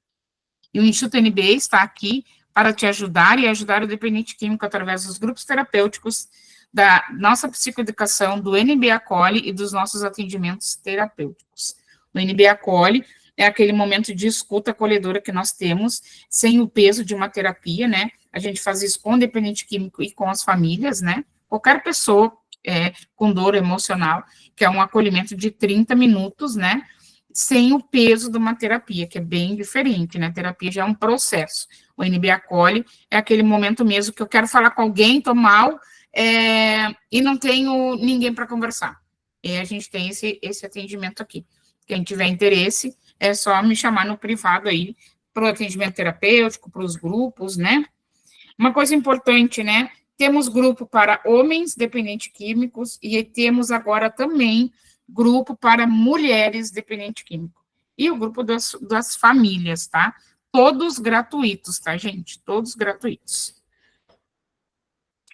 S1: E o Instituto NBA está aqui para te ajudar e ajudar o dependente químico através dos grupos terapêuticos, da nossa psicoeducação, do NBA Acolhe e dos nossos atendimentos terapêuticos. O NBA Acolhe é aquele momento de escuta acolhedora que nós temos, sem o peso de uma terapia, né? A gente faz isso com o dependente químico e com as famílias, né? Qualquer pessoa com dor emocional, que é um acolhimento de 30 minutos, né? Sem o peso de uma terapia, que é bem diferente, né? A terapia já é um processo. O NB Acolhe é aquele momento mesmo que eu quero falar com alguém, tô mal, e não tenho ninguém para conversar. E a gente tem esse atendimento aqui. Quem tiver interesse, é só me chamar no privado aí, para o atendimento terapêutico, para os grupos, né? Uma coisa importante, né? Temos grupo para homens dependentes químicos e temos agora também grupo para mulheres dependentes químicos. E o grupo das famílias, tá? Todos gratuitos, tá, gente? Todos gratuitos.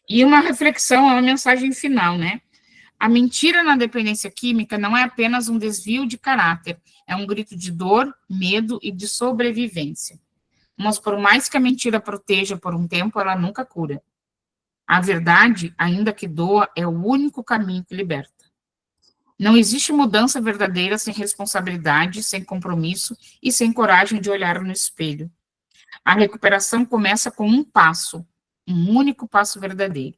S1: E uma reflexão, uma mensagem final, né? A mentira na dependência química não é apenas um desvio de caráter, é um grito de dor, medo e de sobrevivência. Mas por mais que a mentira proteja por um tempo, ela nunca cura. A verdade, ainda que doa, é o único caminho que liberta. Não existe mudança verdadeira sem responsabilidade, sem compromisso e sem coragem de olhar no espelho. A recuperação começa com um passo, um único passo verdadeiro.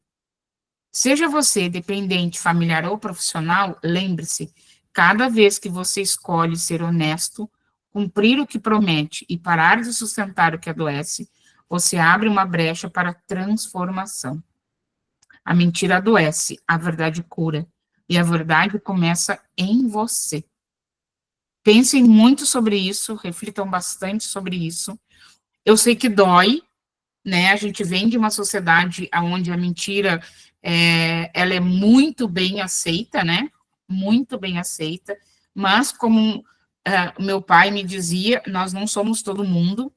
S1: Seja você dependente, familiar ou profissional, lembre-se, cada vez que você escolhe ser honesto, cumprir o que promete e parar de sustentar o que adoece, você abre uma brecha para transformação. A mentira adoece, a verdade cura, e a verdade começa em você. Pensem muito sobre isso, reflitam bastante sobre isso. Eu sei que dói, né? A gente vem de uma sociedade onde a mentira ela é muito bem aceita, né? Muito bem aceita, mas como meu pai me dizia, nós não somos todo mundo,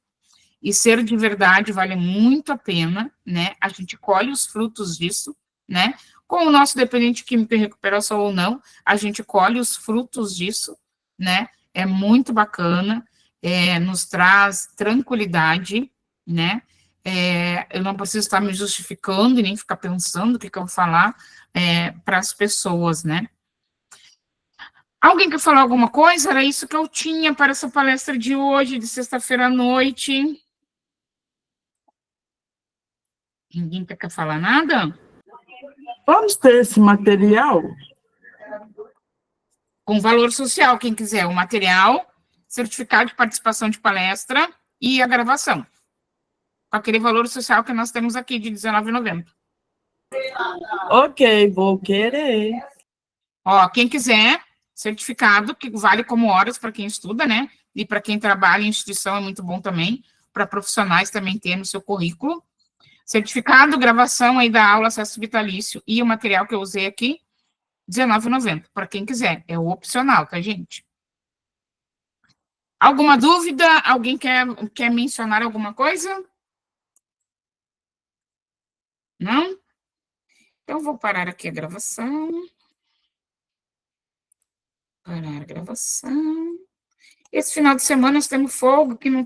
S1: e ser de verdade vale muito a pena, né? A gente colhe os frutos disso, né? Com o nosso dependente químico em recuperação ou não, a gente colhe os frutos disso, né? É muito bacana, nos traz tranquilidade, né? Eu não preciso estar me justificando e nem ficar pensando o que eu vou falar para as pessoas, né? Alguém quer falar alguma coisa? Era isso que eu tinha para essa palestra de hoje, de sexta-feira à noite. Ninguém quer falar nada?
S2: Vamos ter esse material?
S1: Com valor social, quem quiser, o material, certificado de participação de palestra e a gravação. Com aquele valor social que nós temos aqui, de R$19,90.
S2: Ok, vou querer.
S1: Ó, quem quiser, certificado, que vale como horas para quem estuda, né? E para quem trabalha em instituição é muito bom também, para profissionais também ter no seu currículo. Certificado, gravação aí da aula, acesso vitalício e o material que eu usei aqui, R$19,90, para quem quiser. É opcional, tá, gente? Alguma dúvida? Alguém quer mencionar alguma coisa? Não? Então, vou parar aqui a gravação. Parar a gravação. Esse final de semana nós temos folga, que não